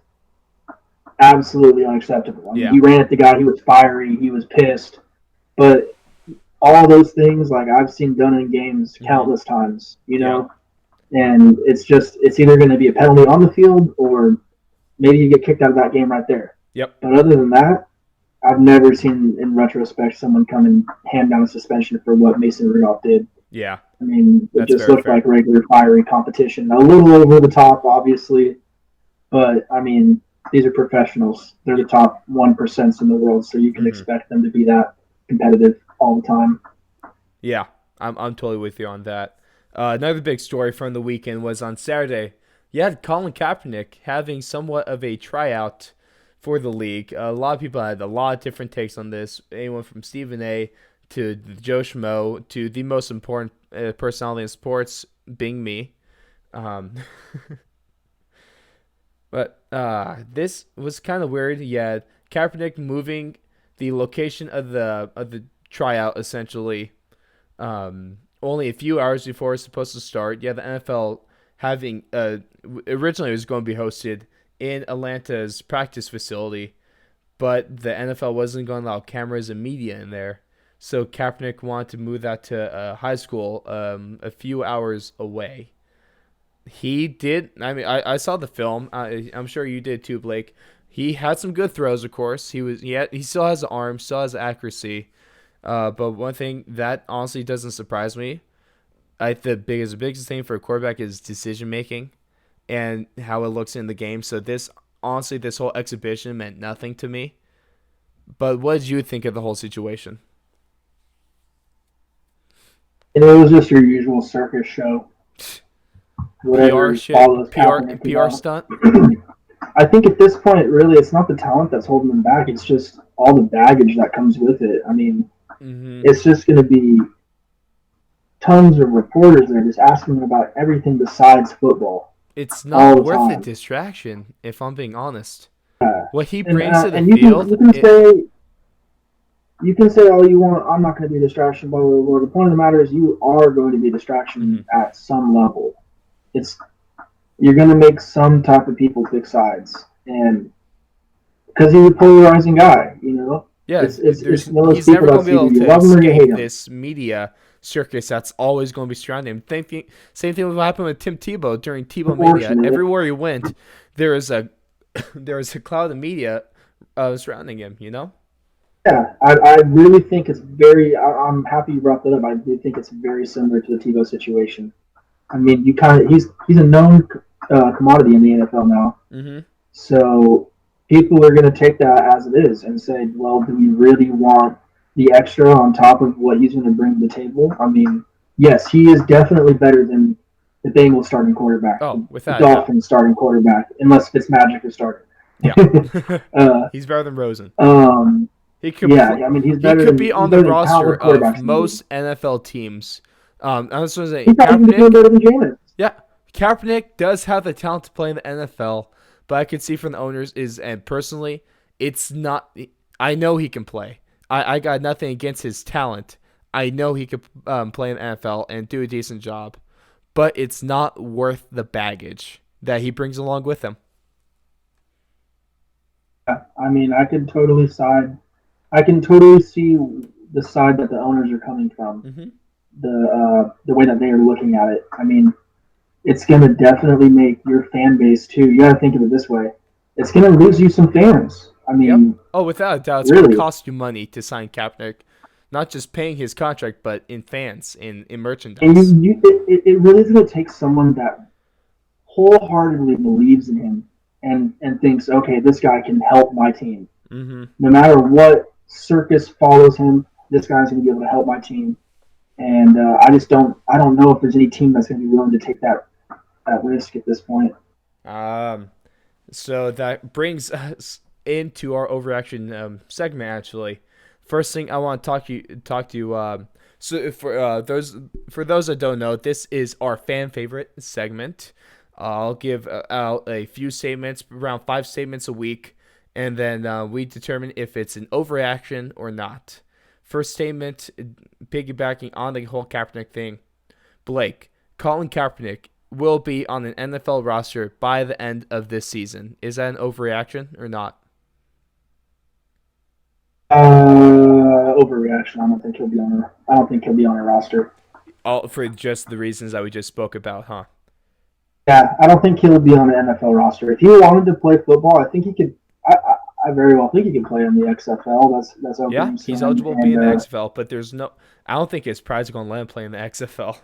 absolutely unacceptable. I mean, Yeah. he ran at the guy. He was fiery. He was pissed. But all those things, like I've seen done in games Mm-hmm. countless times, Yeah. and it's either going to be a penalty on the field or maybe you get kicked out of that game right there. Yep. But other than that, I've never seen in retrospect someone come and hand down a suspension for what Mason Rudolph did. Yeah. I mean, it That's just very looked fair. like regular fiery competition. A little over the top, obviously, but I mean, these are professionals. They're the top 1% in the world, so you can Mm-hmm. expect them to be that competitive all the time. Yeah. I'm totally with you on that. Another big story from the weekend was on Saturday. You had Colin Kaepernick having somewhat of a tryout for the league. A lot of people had a lot of different takes on this. Anyone from Stephen A. to Joe Schmo to the most important personality in sports, being me. Um, but this was kind of weird. Yeah, Kaepernick moving the location of the tryout essentially only a few hours before it's supposed to start. Yeah, the NFL having originally it was going to be hosted in Atlanta's practice facility, but the NFL wasn't going to allow cameras and media in there. So Kaepernick wanted to move that to high school a few hours away. He did. I mean, I saw the film. I'm sure you did too, Blake. He had some good throws, of course. He still has the arm, still has the accuracy. But one thing that honestly doesn't surprise me, the biggest thing for a quarterback is decision making and how it looks in the game. So this whole exhibition meant nothing to me. But what did you think of the whole situation? And it was just your usual circus show, PR whatever follows shit, Kaepernick. PR stunt. I think at this point, really, it's not the talent that's holding them back. It's just all the baggage that comes with it. I mean, Mm-hmm. it's just going to be tons of reporters there just asking them about everything besides football It's all not the worth the time. distraction, if I'm being honest. Uh, What he and brings to the and you field, can say all you want. I'm not going to be a distraction. Blah blah blah. The point of the matter is you are going to be a distraction mhm. at some level. It's You're going to make some type of people pick sides, and because he's a polarizing guy, Yeah, it's there's one of those he's people never going that's to be either able you to love him or you hate escape him. this media circus that's always going to be surrounding him. Same thing will happen with Tim Tebow during Tebow Mania. Unfortunately, Everywhere he went, there is a there is a cloud of media surrounding him. You know? yeah, I really think it's very. I'm happy you brought that up. I do think it's very similar to the Tebow situation. I mean, he's a known commodity in the NFL now. Mm-hmm. So people are going to take that as it is and say, well, do we really want the extra on top of what he's going to bring to the table? I mean, yes, he is definitely better than the Bengals starting quarterback, Oh, the without a doubt. Dolphins starting quarterback, unless Fitzmagic is starting. Yeah. uh, He's better than Rosen. um, He could yeah, I mean, he could be he's on the better than roster countless of quarterbacks in the league. most NFL teams. I was going to say He probably even became Kaepernick. better than Jameis. Yeah, Kaepernick does have the talent to play in the NFL, but I can see from the owners and personally, it's not. I know he can play. I got nothing against his talent. I know he could play in the NFL and do a decent job, but it's not worth the baggage that he brings along with him. Yeah, I mean, I can totally side. I can totally see the side that the owners are coming from. Mm-hmm. The way that they are looking at it. I mean, it's going to definitely make your fan base too. You got to think of it this way: it's going to lose you some fans. I Yep. mean, Oh, without a doubt, it's going to really. cost you money to sign Kaepernick, not just paying his contract, but in fans, in And merchandise. it really is going to take someone that wholeheartedly believes in him and thinks, okay, this guy can help my team. Mm-hmm. No matter what circus follows him, this guy's going to be able to help my team. And I don't know if there's any team that's going to be willing to take that risk at this point. Um, So that brings us into our overreaction segment. Actually, first thing I want to talk to you. So for those that don't know, this is our fan favorite segment. I'll give out a few statements, around 5 statements a week, and then we determine if it's an overreaction or not. First statement, piggybacking on the whole Kaepernick thing. Blake, Colin Kaepernick will be on an NFL roster by the end of this season. Is that an overreaction or not? Overreaction. I don't think he'll be on a. I don't think he'll be on a roster. All for just the reasons that we just spoke about, huh? Yeah, I don't think he'll be on the NFL roster. If he wanted to play football, I think he could. I very well think he could play in the XFL. That's Yeah, open he's soon. eligible to be And in the XFL, but there's no. I don't think his pride's going to let him play in the XFL.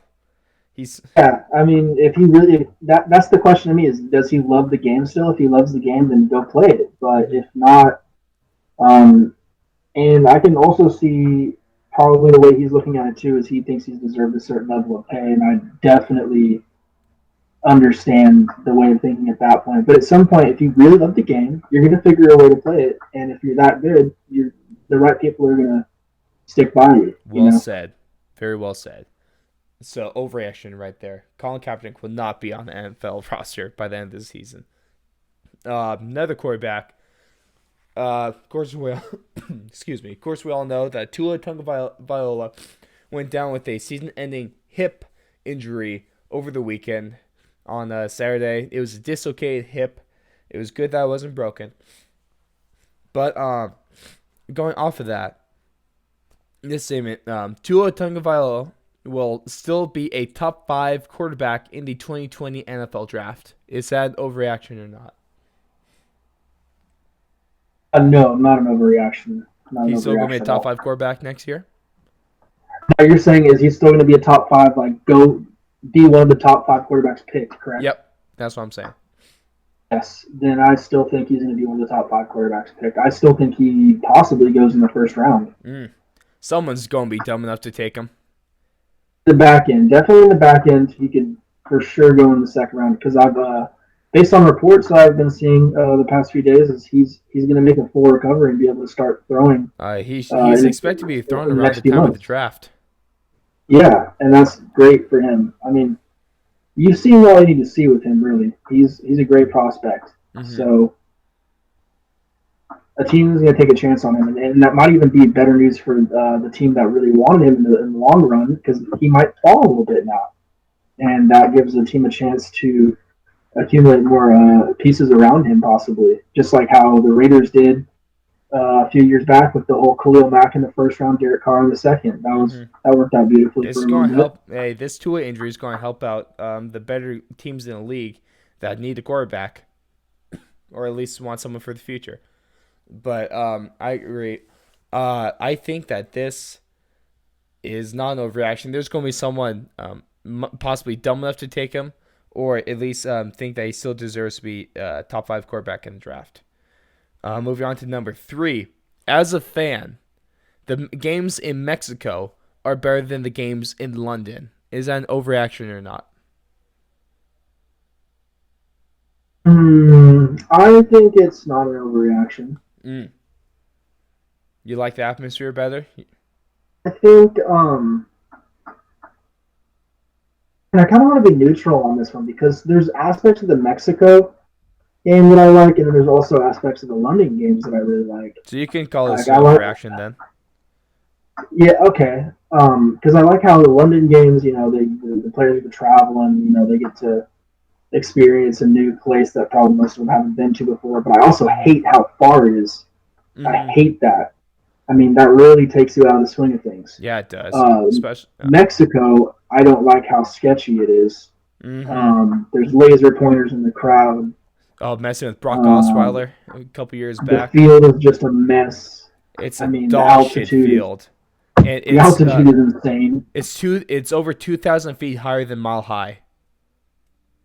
He's yeah, I mean, if he really that's the question to me is, does he love the game still? If he loves the game, then go play it. But Mhm. if not, um, and I can also see probably the way he's looking at it too is he thinks he's deserved a certain level of pay, and I definitely understand the way of thinking at that point. But at some point, if you really love the game, you're going to figure a way to play it, and if you're that good, the right people are going to stick by you. You well know. said, very well said. So overreaction right there. Colin Kaepernick will not be on the NFL roster by the end of the season. Another quarterback. Of course, we all, excuse me. Of course, we all know that Tua Tagovailoa went down with a season-ending hip injury over the weekend on Saturday. It was a dislocated hip. It was good that it wasn't broken. But going off of that, this statement, Tua Tagovailoa will still be a top 5 quarterback in the 2020 NFL Draft. Is that an overreaction or not? No, not an overreaction. Not an He's still going to be a overreaction at top all. 5 quarterback next year? What you're saying is he's still going to be a top five, like go be one of the top five quarterbacks picked, correct? Yep, that's what I'm saying. Yes. Then I still think he's going to be one of the top five quarterbacks picked. I still think he possibly goes in the first round. Someone's going to be dumb enough to take him. The back end, definitely in the back end, he could for sure go in the second round because based on reports I've been seeing the past few days, is he's going to make a full recovery and be able to start throwing. He's expected to be thrown in the around next the few time of the months. draft. Yeah, and that's great for him. I mean, you've seen all you need to see with him. Really, he's a great prospect. Mm-hmm. So a team is going to take a chance on him, and that might even be better news for the team that really wanted him in the long run because he might fall a little bit now, and that gives the team a chance to accumulate more pieces around him, possibly, just like how the Raiders did a few years back with the whole Khalil Mack in the first round, Derek Carr in the second. That worked out beautifully This for is a going little to bit. help. Hey, this Tua injury is going to help out the better teams in the league that need a quarterback, or at least want someone for the future. But I agree. I think that this is not an overreaction. There's going to be someone possibly dumb enough to take him, or at least think that he still deserves to be a top 5 quarterback in the draft. Moving on to number 3. As a fan, the games in Mexico are better than the games in London. Is that an overreaction or not? I think it's not an overreaction. Mm. You like the atmosphere better? I think, and I kind of want to be neutral on this one because there's aspects of the Mexico game that I like, and then there's also aspects of the London games that I really like. So you can call this Like an I like, overreaction then. yeah, okay, because I like how the London games, the players get to travel and they get to experience a new place that probably most of them haven't been to before. But I also Mm-hmm. hate how far it is. I Mm-hmm. hate that. I mean, that really takes you out of the swing of things. Yeah, it does. Uh, Especially. Mexico, I don't like how sketchy it is. Mm-hmm. There's laser pointers in the crowd. Oh, messing with Brock Um, Osweiler a couple years the back. field is just a mess. It's I a mean, the dog shit altitude is field, and the altitude is insane. it's over 2,000 feet higher than Mile High.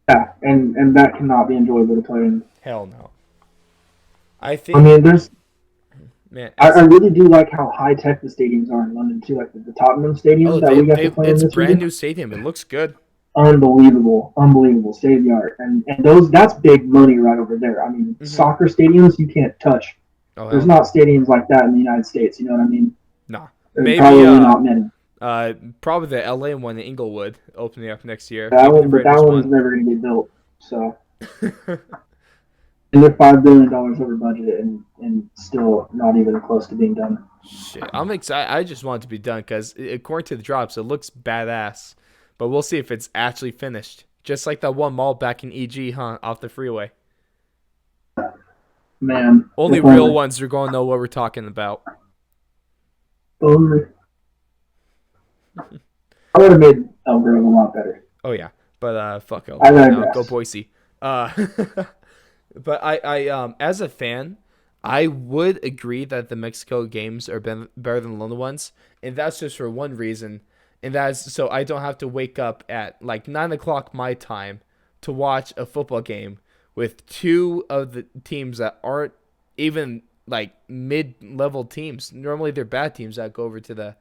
Yeah, and that cannot be enjoyable to play in. Hell no. I I think, mean, man, I really do like how high tech the stadiums are in London too. Like the Tottenham Stadium that we got to play in it's a this brand year, new stadium. It looks good. unbelievable, state of the art, and that's big money right over there. I mean, Mm-hmm. soccer stadiums you can't touch. Oh There's hell not no, stadiums like that in the United States. You know what I mean? nah. There's Maybe probably not many. probably the LA one in Inglewood opening up next year. That Maybe the one, but that Raiders one's one. never going to get built. So, and they're $5 billion over budget, and still not even close to being done. Shit, I'm excited. I just want it to be done because according to the drops, it looks badass. But we'll see if it's actually finished. Just like that one mall back in EG, huh? Off the freeway. Man, Only if real only, ones are going to know what we're talking about. only. I would have made Elk Grove a lot better. Oh yeah, but fuck Elk I Grove now. Go digress. Boise. Uh, but as a fan, I would agree that the Mexico games are better than the London ones, and that's just for one reason, and that's so I don't have to wake up at like 9 o'clock my time to watch a football game with two of the teams that aren't even like mid-level teams. Normally, they're bad teams that go over to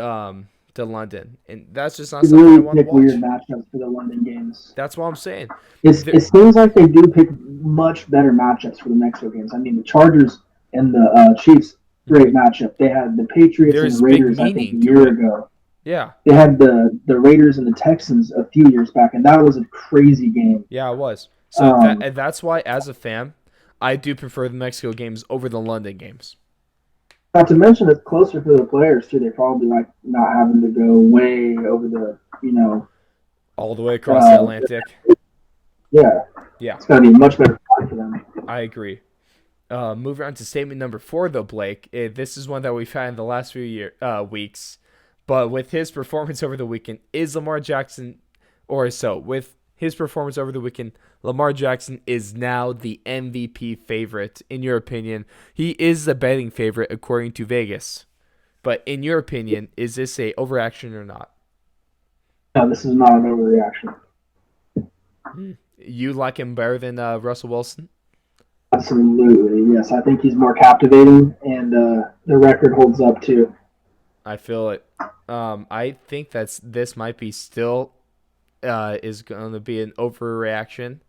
um to London, and that's just not They something I really want to pick weird watch. matchups for the London games. That's what I'm saying. It seems like they do pick much better matchups for the Mexico games. I mean, the Chargers and the Chiefs, great matchup. They had the Patriots and the There's big Raiders, I think, meaning a to year it. ago. Yeah, They had the Raiders and the Texans a few years back, and that was a crazy game. yeah, it was. So Um, that's why, as a fan, I do prefer the Mexico games over the London games. Not to mention, it's closer for the players too. They probably like not having to go way over All the way across the uh, Atlantic. yeah, Yeah, it's gonna be much better fun for them. I agree. Moving on to statement number 4, though, Blake. This is one that we've had in the last few weeks. But with his performance over the weekend, is Lamar Jackson, or so, with his performance over the weekend, Lamar Jackson is now the MVP favorite, in your opinion. He is the betting favorite, according to Vegas. But in your opinion, is this a overreaction or not? No, this is not an overreaction. You like him better than Russell Wilson? Absolutely, yes. I think he's more captivating, and the record holds up too. I feel it. I think this might be still is going to be an overreaction,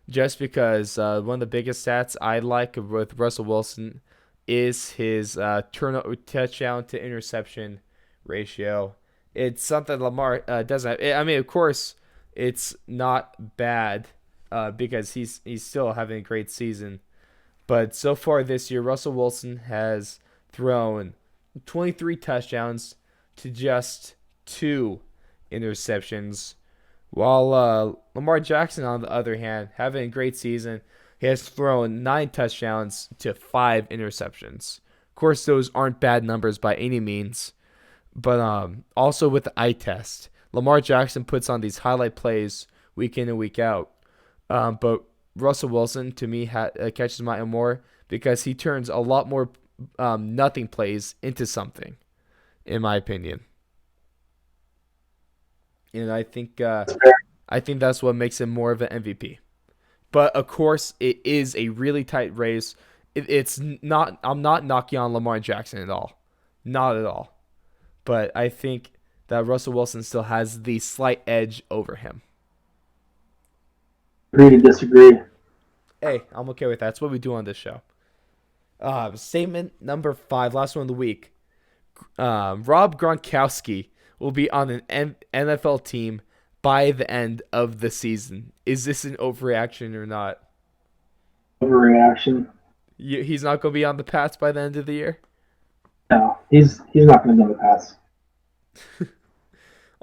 just because one of the biggest stats I like with Russell Wilson is his turnover touchdown to interception ratio. It's something Lamar doesn't have. I mean, of course, it's not bad because he's still having a great season. But so far this year, Russell Wilson has thrown 23 touchdowns to just 2 interceptions, while Lamar Jackson, on the other hand, having a great season, he has thrown 9 touchdowns to 5 interceptions. Of course, those aren't bad numbers by any means, but also with the eye test, Lamar Jackson puts on these highlight plays week in and week out. But Russell Wilson, to me, catches my eye more because he turns a lot more nothing plays into something, in my opinion. And I think that's what makes him more of an MVP. But of course, it is a really tight race. it's not. I'm not knocking on Lamar Jackson at all, not at all. But I think that Russell Wilson still has the slight edge over him. Agree to disagree. Hey, I'm okay with that. That's what we do on this show. Statement number 5, last one of the week. Rob Gronkowski will be on an NFL team by the end of the season. Is this an overreaction or not? Overreaction. He's not going to be on the Pats by the end of the year? No, he's not going to go to pass.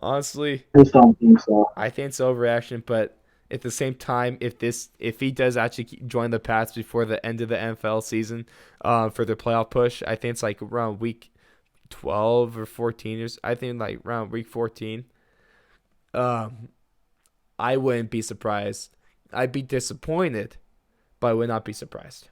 Honestly, I just don't think so. I think it's overreaction, but at the same time, if he does actually join the Pats before the end of the NFL season for their playoff push, I think it's like around week 12 or 14. I think like around week 14. I wouldn't be surprised. I'd be disappointed, but I would not be surprised.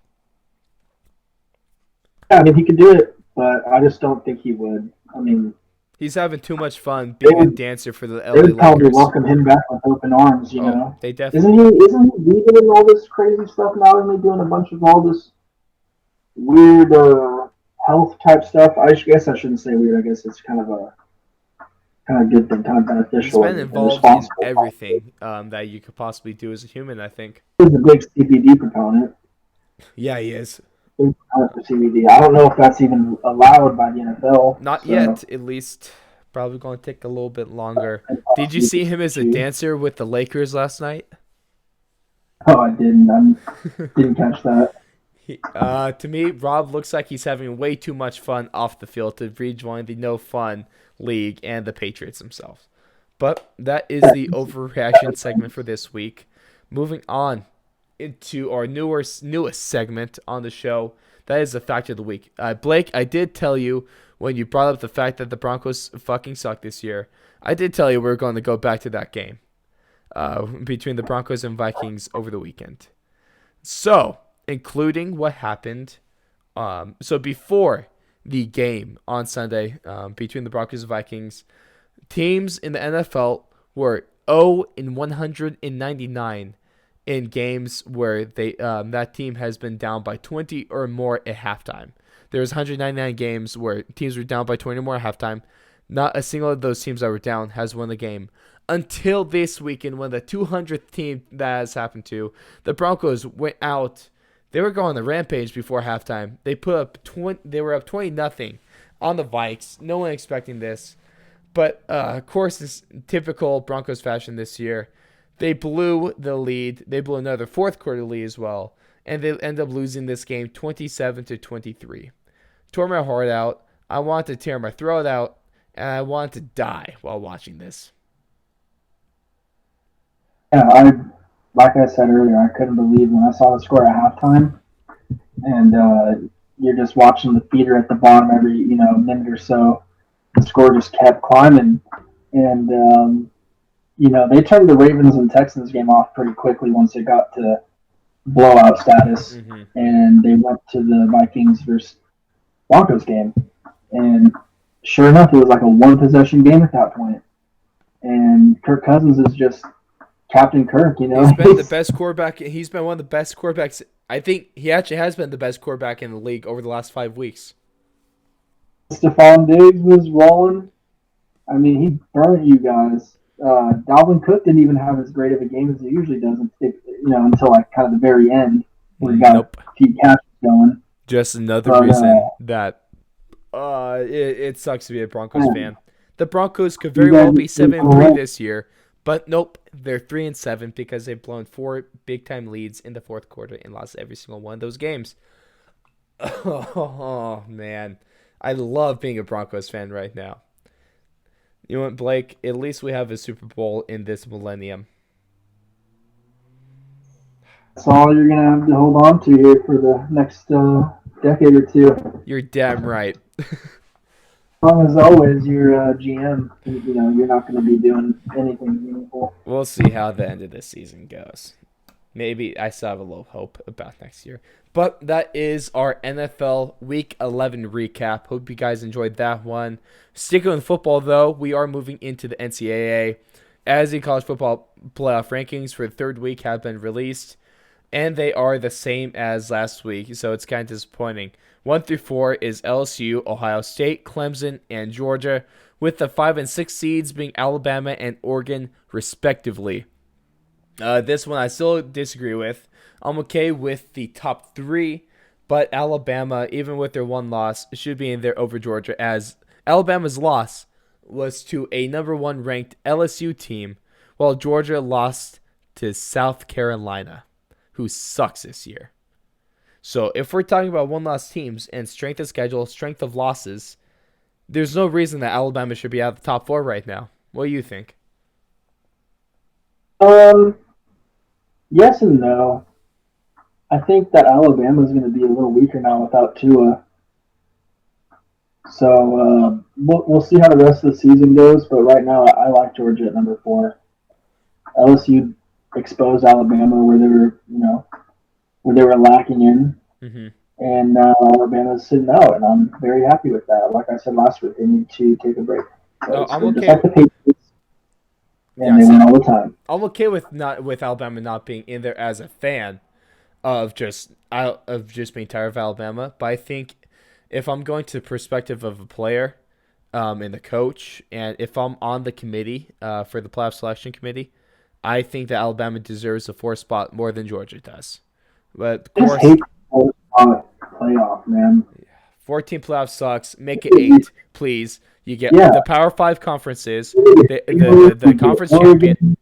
Yeah, I mean, he could do it, but I just don't think he would. I mean, he's having too much fun being a dancer for the LA they would probably Lakers. welcome him back with open arms. You know, they definitely. Isn't he leading in all this crazy stuff now? Isn't he doing a bunch of all this weird health type stuff? I guess I shouldn't say weird. I guess it's kind of good thing, kind of beneficial. He's been involved in everything that you could possibly do as a human, I think. He's a big CBD proponent. Yeah, he is. For CBD. I don't know if that's even allowed by the NFL. Not yet, at least. Probably going to take a little bit longer. Did you see him as a dancer with the Lakers last night? Oh, I didn't. I didn't catch that. To me, Rob looks like he's having way too much fun off the field to rejoin the No Fun League and the Patriots themselves. But that is the overreaction segment for this week. Moving on into our newest segment on the show. That is the fact of the week. Blake, I did tell you when you brought up the fact that the Broncos fucking suck this year. I did tell you we are going to go back to that game between the Broncos and Vikings over the weekend. So, including what happened. So before the game on Sunday between the Broncos and Vikings, teams in the NFL were 0-199 in games where that team has been down by 20 or more at halftime. There's 199 games where teams were down by 20 or more at halftime. Not a single of those teams that were down has won the game. Until this weekend, when the 200th team that has happened to, the Broncos went out. They were going on the rampage before halftime. They They were up 20-0 on the Vikes. No one expecting this. But, of course, it's typical Broncos fashion this year. They blew the lead. They blew another fourth quarter lead as well. And they end up losing this game 27-23. Tore my heart out. I wanted to tear my throat out. And I wanted to die while watching this. Yeah, like I said earlier, I couldn't believe when I saw the score at halftime. And you're just watching the feeder at the bottom every minute or so. The score just kept climbing. And they turned the Ravens and Texans game off pretty quickly once it got to blowout status. Mm-hmm. And they went to the Vikings versus Broncos game. And sure enough, it was like a one-possession game at that point. And Kirk Cousins is just Captain Kirk, He's been the best quarterback. He's been one of the best quarterbacks. I think he actually has been the best quarterback in the league over the last 5 weeks. Stephon Diggs was rolling. I mean, he burned you guys. Dalvin Cook didn't even have as great of a game as he usually does, until like kind of the very end where he got a few catches going. Just another reason that it sucks to be a Broncos fan. The Broncos could very well be 7-3 this year, but nope, they're 3-7 because they've blown 4 big-time leads in the fourth quarter and lost every single one of those games. Oh man, I love being a Broncos fan right now. You know what, Blake? At least we have a Super Bowl in this millennium. That's all you're going to have to hold on to here for the next decade or two. You're damn right. As long as always, you're GM. You're not going to be doing anything meaningful. We'll see how the end of this season goes. Maybe I still have a little hope about next year. But that is our NFL Week 11 recap. Hope you guys enjoyed that one. Sticking with football, though, we are moving into the NCAA. As the college football playoff rankings for the third week have been released, and they are the same as last week, so it's kind of disappointing. 1 through 4 is LSU, Ohio State, Clemson, and Georgia, with the 5 and 6 seeds being Alabama and Oregon, respectively. This one I still disagree with. I'm okay with the top 3, but Alabama, even with their one loss, should be in there over Georgia, as Alabama's loss was to a number 1 ranked LSU team, while Georgia lost to South Carolina, who sucks this year. So if we're talking about one-loss teams and strength of schedule, strength of losses, there's no reason that Alabama should be out of the top 4 right now. What do you think? Um, yes and no. I think that Alabama is going to be a little weaker now without Tua. So we'll see how the rest of the season goes. But right now, I like Georgia at number 4. LSU exposed Alabama where they were lacking in, Mm-hmm. and now Alabama's sitting out, and I'm very happy with that. Like I said last week, they need to take a break. No, I'm Just okay. like the Patriots, Yeah, and they win all the time. I'm okay with Alabama not being in there as a fan of just being tired of Alabama. But I think if I'm going to the perspective of a player, and the coach, and if I'm on the committee, for the playoff selection committee, I think that Alabama deserves a 4 spot more than Georgia does. But of I just course, hate the playoff, man. 14 playoff sucks. Make it 8, please. You get Yeah. the Power 5 conferences, the conference champion.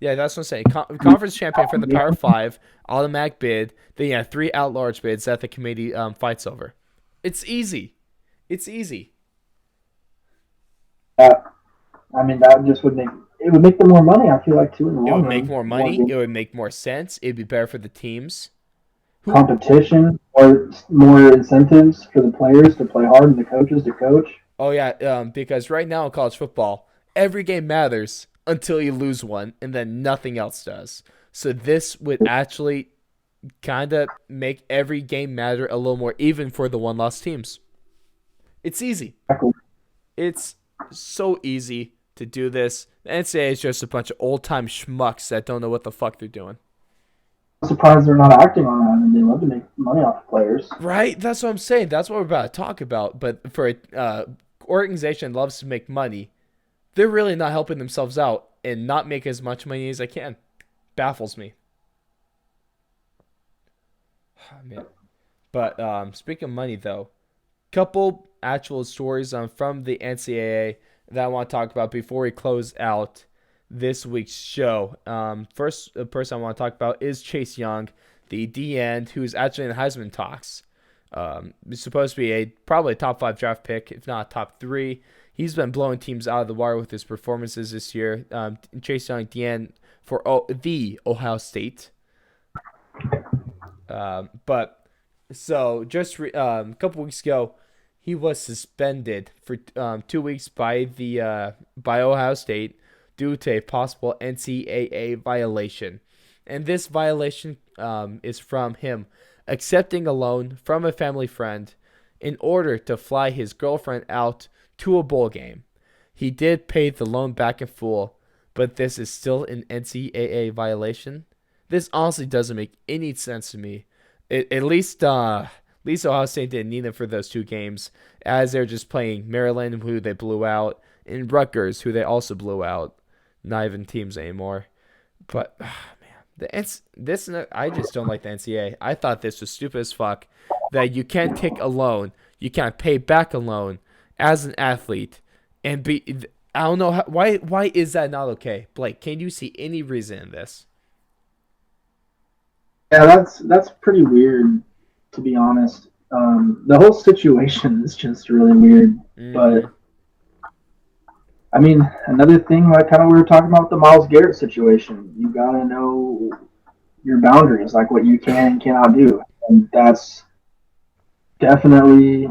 Yeah, that's what I'm saying. Conference champion for the Power 5, automatic bid. Then you have 3 at-large bids that the committee fights over. It's easy. It's easy. I mean, that just would make them more money. I feel like too in the It long would run. make more money. It would make more sense. It'd be better for the teams. Competition or more incentives for the players to play hard and the coaches to coach. Oh yeah, because right now in college football, every game matters until you lose one, and then nothing else does. So this would actually kind of make every game matter a little more, even for the one-loss teams. It's easy. Exactly. It's so easy to do this. The NCAA is just a bunch of old-time schmucks that don't know what the fuck they're doing. I'm surprised they're not acting on that, and they love to make money off of players. Right? That's what I'm saying. That's what we're about to talk about. But for an organization that loves to make money, they're really not helping themselves out and not make as much money as they can. Baffles me. Oh, man. But speaking of money, though, couple actual stories from the NCAA that I want to talk about before we close out this week's show. First person I want to talk about is Chase Young, the D end, who's actually in the Heisman talks. He's supposed to be probably a top 5 draft pick, if not top 3. He's been blowing teams out of the water with his performances this year. Chase Young, D end for the Ohio State. But so just a couple weeks ago, he was suspended for 2 weeks by Ohio State due to a possible NCAA violation. And this violation is from him accepting a loan from a family friend in order to fly his girlfriend out to a bowl game. He did pay the loan back in full, but this is still an NCAA violation. This honestly doesn't make any sense to me. At least Ohio State didn't need him for those 2 games, as they're just playing Maryland, who they blew out, and Rutgers, who they also blew out. Not even teams anymore. But man, I just don't like the NCAA. I thought this was stupid as fuck. That you can't take a loan, you can't pay back a loan as an athlete, and be. I don't know why is that not okay, Blake? Can you see any reason in this? Yeah, that's pretty weird, to be honest. The whole situation is just really weird. But I mean, another thing, like kind of we were talking about the Myles Garrett situation. You gotta know your boundaries, like what you can and cannot do, and that's definitely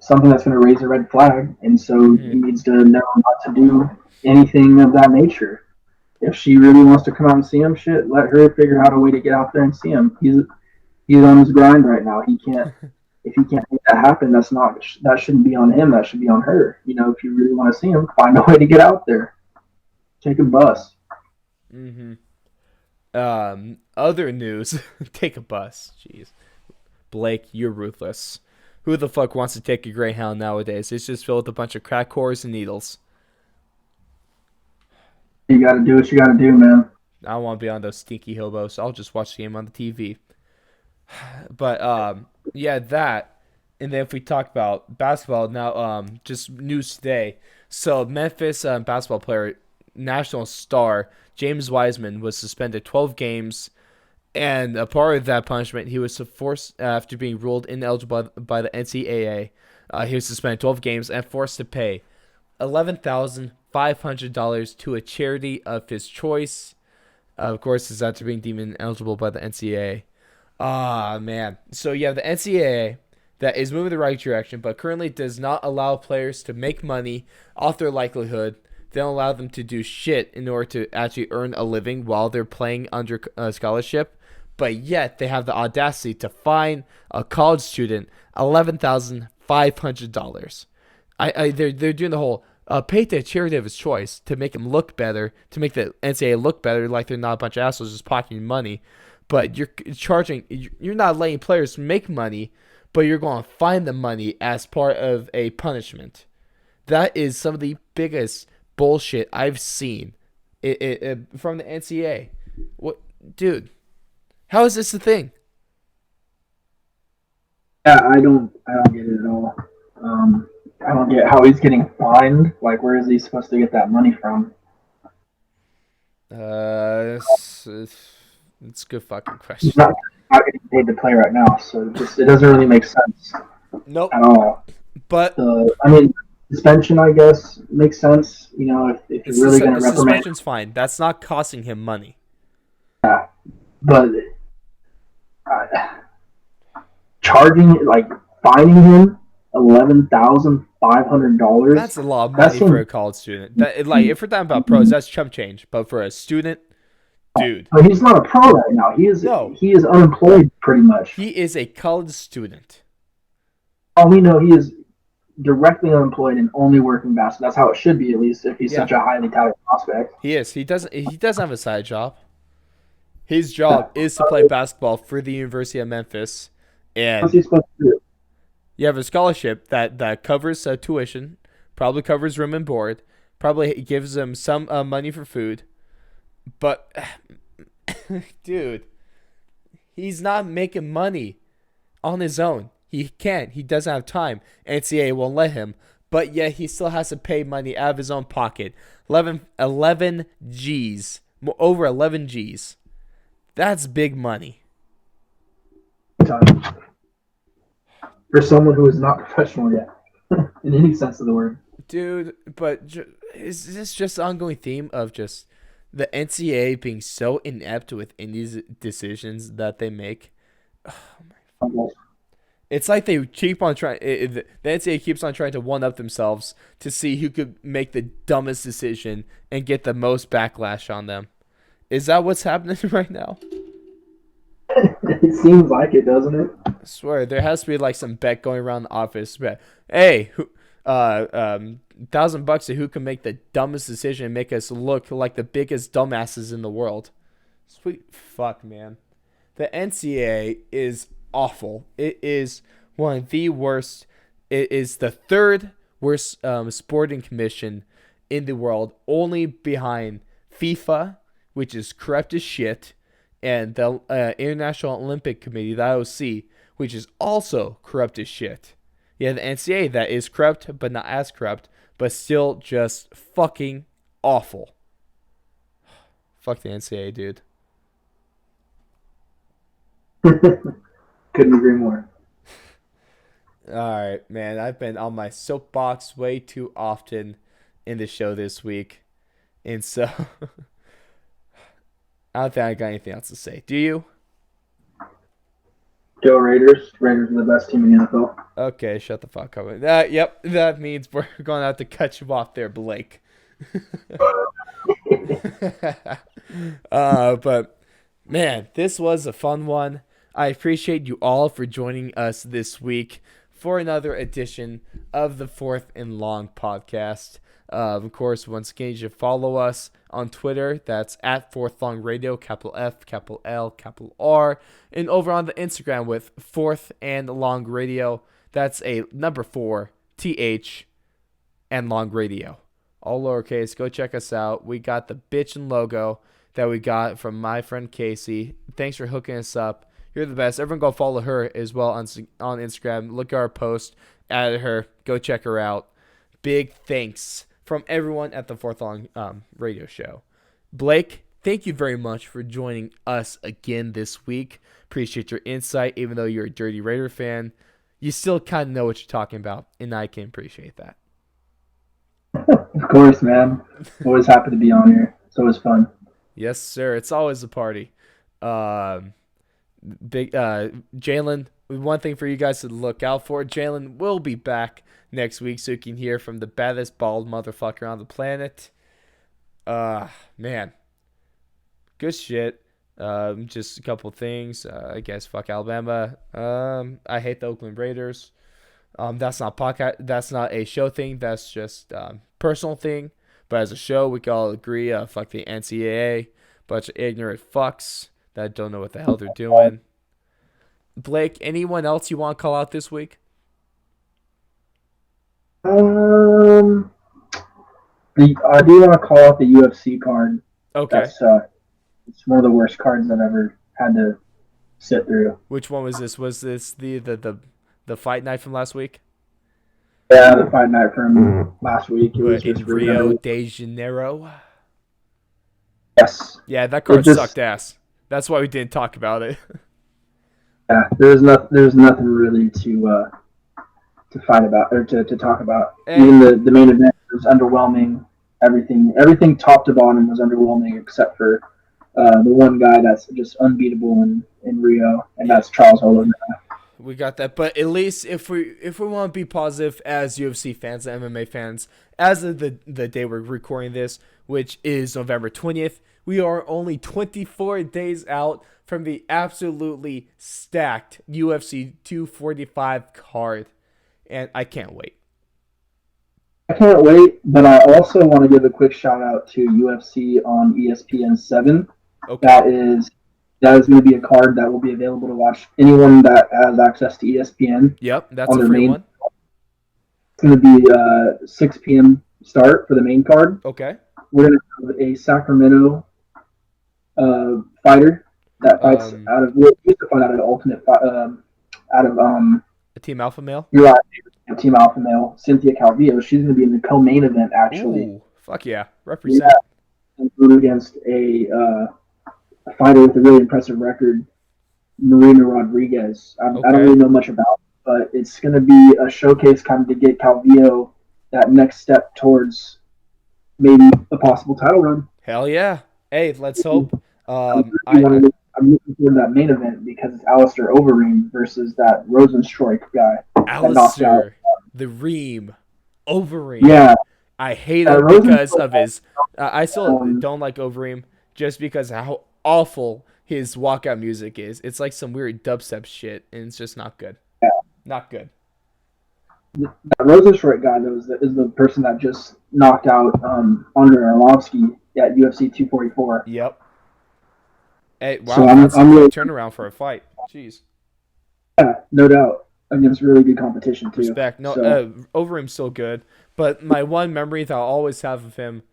something that's going to raise a red flag. And so he needs to know not to do anything of that nature. If she really wants to come out and see him, shit, let her figure out a way to get out there and see him. He's on his grind right now. He can't. If he can't make that happen, that shouldn't be on him. That should be on her. You know, if you really want to see him, find a way to get out there. Take a bus. Other news. Take a bus. Jeez. Blake, you're ruthless. Who the fuck wants to take a Greyhound nowadays? It's just filled with a bunch of crack whores and needles. You got to do what you got to do, man. I don't want to be on those stinky hobos. I'll just watch the game on the TV. But yeah, that. And then if we talk about basketball now, just news today. So Memphis basketball player, national star James Wiseman was suspended 12 games, and a part of that punishment, he was forced after being ruled ineligible by the NCAA. He was suspended 12 games and forced to pay $11,500 to a charity of his choice. Of course, this is after being deemed ineligible by the NCAA. Ah, man. So you have the NCAA that is moving the right direction, but currently does not allow players to make money off their likelihood. They don't allow them to do shit in order to actually earn a living while they're playing under a scholarship. But yet they have the audacity to fine a college student $11,500. They're doing the whole pay to a charity of his choice to make him look better, to make the NCAA look better, like they're not a bunch of assholes just pocketing money. But you're not letting players make money, but you're going to fine the money as part of a punishment. That is some of the biggest bullshit I've seen from the NCAA. What, dude? How is this a thing? Yeah, I don't get it at all. I don't get how he's getting fined. Like, where is he supposed to get that money from? It's a good fucking He's question. not getting paid to play right now, so it doesn't really make sense Nope. at all. But I mean, suspension, I guess, makes sense. You know, if you're really going to reprimand, suspension's fine. That's not costing him money. but charging, like, fining him $11,500. That's a lot of money for a college student. Like, if we're talking about pros, that's chump change. But for a student, dude, But he's not a pro right now. He is unemployed pretty much. he is a college student. All we know, he is directly unemployed and only working basketball. That's how it should be, at least, if he's such a highly touted prospect. He is. He doesn't have a side job. His job is to play basketball for the University of Memphis, and What's he supposed to do? you have a scholarship that covers tuition, probably covers room and board, probably gives him some money for food, but dude, he's not making money on his own. He can't. He doesn't have time. NCAA won't let him, but yet he still has to pay money out of his own pocket. 11 G's, over 11 G's. That's big money. For someone who is not professional yet, in any sense of the word. Dude, but is this just an ongoing theme of just the NCAA being so inept with these decisions that they make? Oh my. It's like they keep on trying. The NCAA keeps on trying to one up themselves to see who could make the dumbest decision and get the most backlash on them. Is that what's happening right now? It seems like it, doesn't it? I swear there has to be like some bet going around the office. But hey, $1,000 to who can make the dumbest decision and make us look like the biggest dumbasses in the world. Sweet fuck, man. The NCAA is awful. It is one of the worst. It is the third worst sporting commission in the world, only behind FIFA, which is corrupt as shit, and the International Olympic Committee, the IOC, which is also corrupt as shit. Yeah, the NCAA that is corrupt, but not as corrupt, but still just fucking awful. Fuck the NCAA, dude. Couldn't agree more. Alright, man. I've been on my soapbox way too often in the show this week. And so, I don't think I got anything else to say. Do you? Go Raiders. Raiders are the best team in the NFL. Okay, shut the fuck up. Yep, that means we're going to have to cut you off there, Blake. But, man, this was a fun one. I appreciate you all for joining us this week for another edition of the Fourth and Long podcast. Of course, once again, you should follow us on Twitter. That's at Fourth Long Radio, capital F, capital L, capital R. And over on the Instagram with Fourth and Long Radio. That's a number 4, TH, and Long Radio. All lowercase. Go check us out. We got the bitchin' logo that we got from my friend Casey. Thanks for hooking us up. You're the best. Everyone go follow her as well on Instagram. Look at our post. Add her. Go check her out. Big thanks from everyone at the Fourth Long Radio Show. Blake, thank you very much for joining us again this week. Appreciate your insight. Even though you're a Dirty Raider fan, you still kind of know what you're talking about, and I can appreciate that. Of course, man. Always happy to be on here. It's always fun. Yes, sir. It's always a party. Jalen, one thing for you guys to look out for. Jalen will be back next week, so you can hear from the baddest bald motherfucker on the planet. Man. Good shit. Just a couple things. I guess fuck Alabama. I hate the Oakland Raiders. That's not podcast. That's not a show thing. That's just personal thing. But as a show, we can all agree. Fuck the NCAA. Bunch of ignorant fucks that don't know what the hell they're doing. Blake, anyone else you want to call out this week? I do want to call out the UFC card. Okay. That's it's one of the worst cards I've ever had to sit through. Which one was this? Was this the fight night from last week? Yeah, the fight night from last week. It was in Rio de Janeiro. Yes. Yeah, that card sucked ass. That's why we didn't talk about it. Yeah, there's nothing really to fight about or to talk about. Even the main event was underwhelming. Everything top to bottom was underwhelming except for the one guy that's just unbeatable in Rio, and that's Charles Oliveira. We got that, but at least if we want to be positive as UFC fans and MMA fans, as of the day we're recording this, which is November 20th, we are only 24 days out from the absolutely stacked UFC 245 card, and I can't wait. I can't wait, but I also want to give a quick shout out to UFC on ESPN 7. Okay. That is going to be a card that will be available to watch anyone that has access to ESPN. Yep, that's a free one. It's going to be 6 p.m. start for the main card. Okay. We're going to have a Sacramento fighter that fights out of. We used to fight out of the Ultimate out of a Team Alpha Male. You're right, Team Alpha Male. Cynthia Calvillo. She's going to be in the co-main event actually. Ooh, fuck yeah, represent. Yeah, and against a fighter with a really impressive record, Marina Rodriguez. I don't really know much about it, but it's going to be a showcase kind of to get Calvillo that next step towards maybe a possible title run. Hell yeah. Hey, let's hope. I'm looking forward to that main event because it's Alistair Overeem versus that Rosenstruik guy. Alistair, the Reem, Overeem. Yeah. I hate him because of his... I still don't like Overeem just because of how awful his walkout music is. It's like some weird dubstep shit, and it's just not good. Yeah. Not good. That Rosenstruik guy is the person that just knocked out Andrei Arlovsky at UFC 244. Yep. Hey, wow, so that's I'm a really, good turnaround for a fight. Jeez. Yeah, no doubt. Against really good competition, too. Respect. No, Overeem's so good. But my one memory that I'll always have of him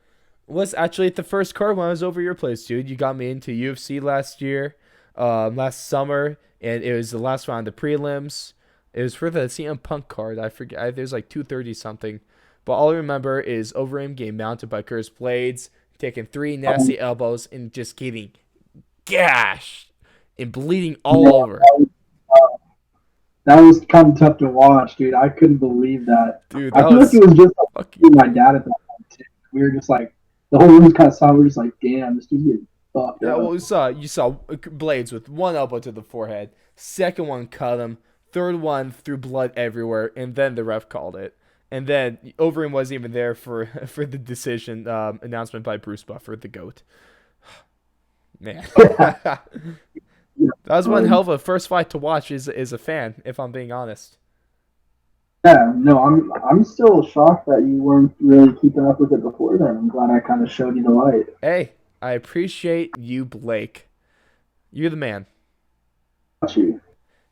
was actually at the first card when I was over your place, dude. You got me into UFC last year, last summer, and it was the last round of the prelims. It was for the CM Punk card. I forget. There's like 230 something. But all I remember is Overeem getting mounted by Curtis Blades, taking 3 nasty elbows, and just getting gashed and bleeding all over. That was kind of tough to watch, dude. I couldn't believe that. Dude, I feel like it was just like my dad at that point, too. We were just like, the whole room was kind of silent. We were just like, damn, this dude's getting fucked. Yeah, well, you saw Blades with one elbow to the forehead. Second one cut him. Third one threw blood everywhere, and then the ref called it. And then Overeem wasn't even there for the decision announcement by Bruce Buffer, the GOAT. Man. That was one hell of a first fight to watch as a fan, if I'm being honest. Yeah, no, I'm still shocked that you weren't really keeping up with it before then. I'm glad I kind of showed you the light. Hey, I appreciate you, Blake. You're the man. Got you.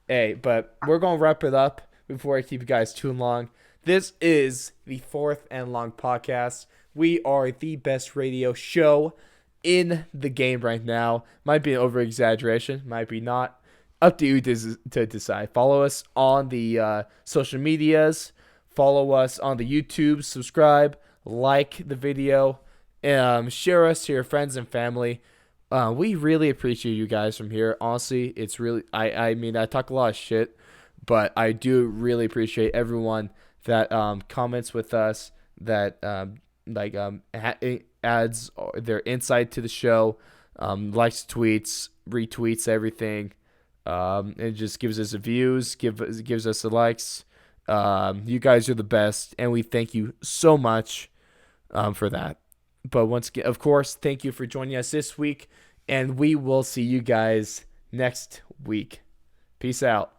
Hey, but we're going to wrap it up before I keep you guys too long. This is the Fourth and Long podcast. We are the best radio show in the game right now. Might be an over exaggeration, might be not. Up to you to decide. Follow us on the social medias. Follow us on the YouTube. Subscribe. Like the video. Share us to your friends and family. We really appreciate you guys from here. Honestly, it's really I mean I talk a lot of shit, but I do really appreciate everyone that comments with us, that adds their insight to the show, likes tweets, retweets everything. It just gives us the views, gives us the likes. You guys are the best, and we thank you so much for that. But once again, of course, thank you for joining us this week, and we will see you guys next week. Peace out.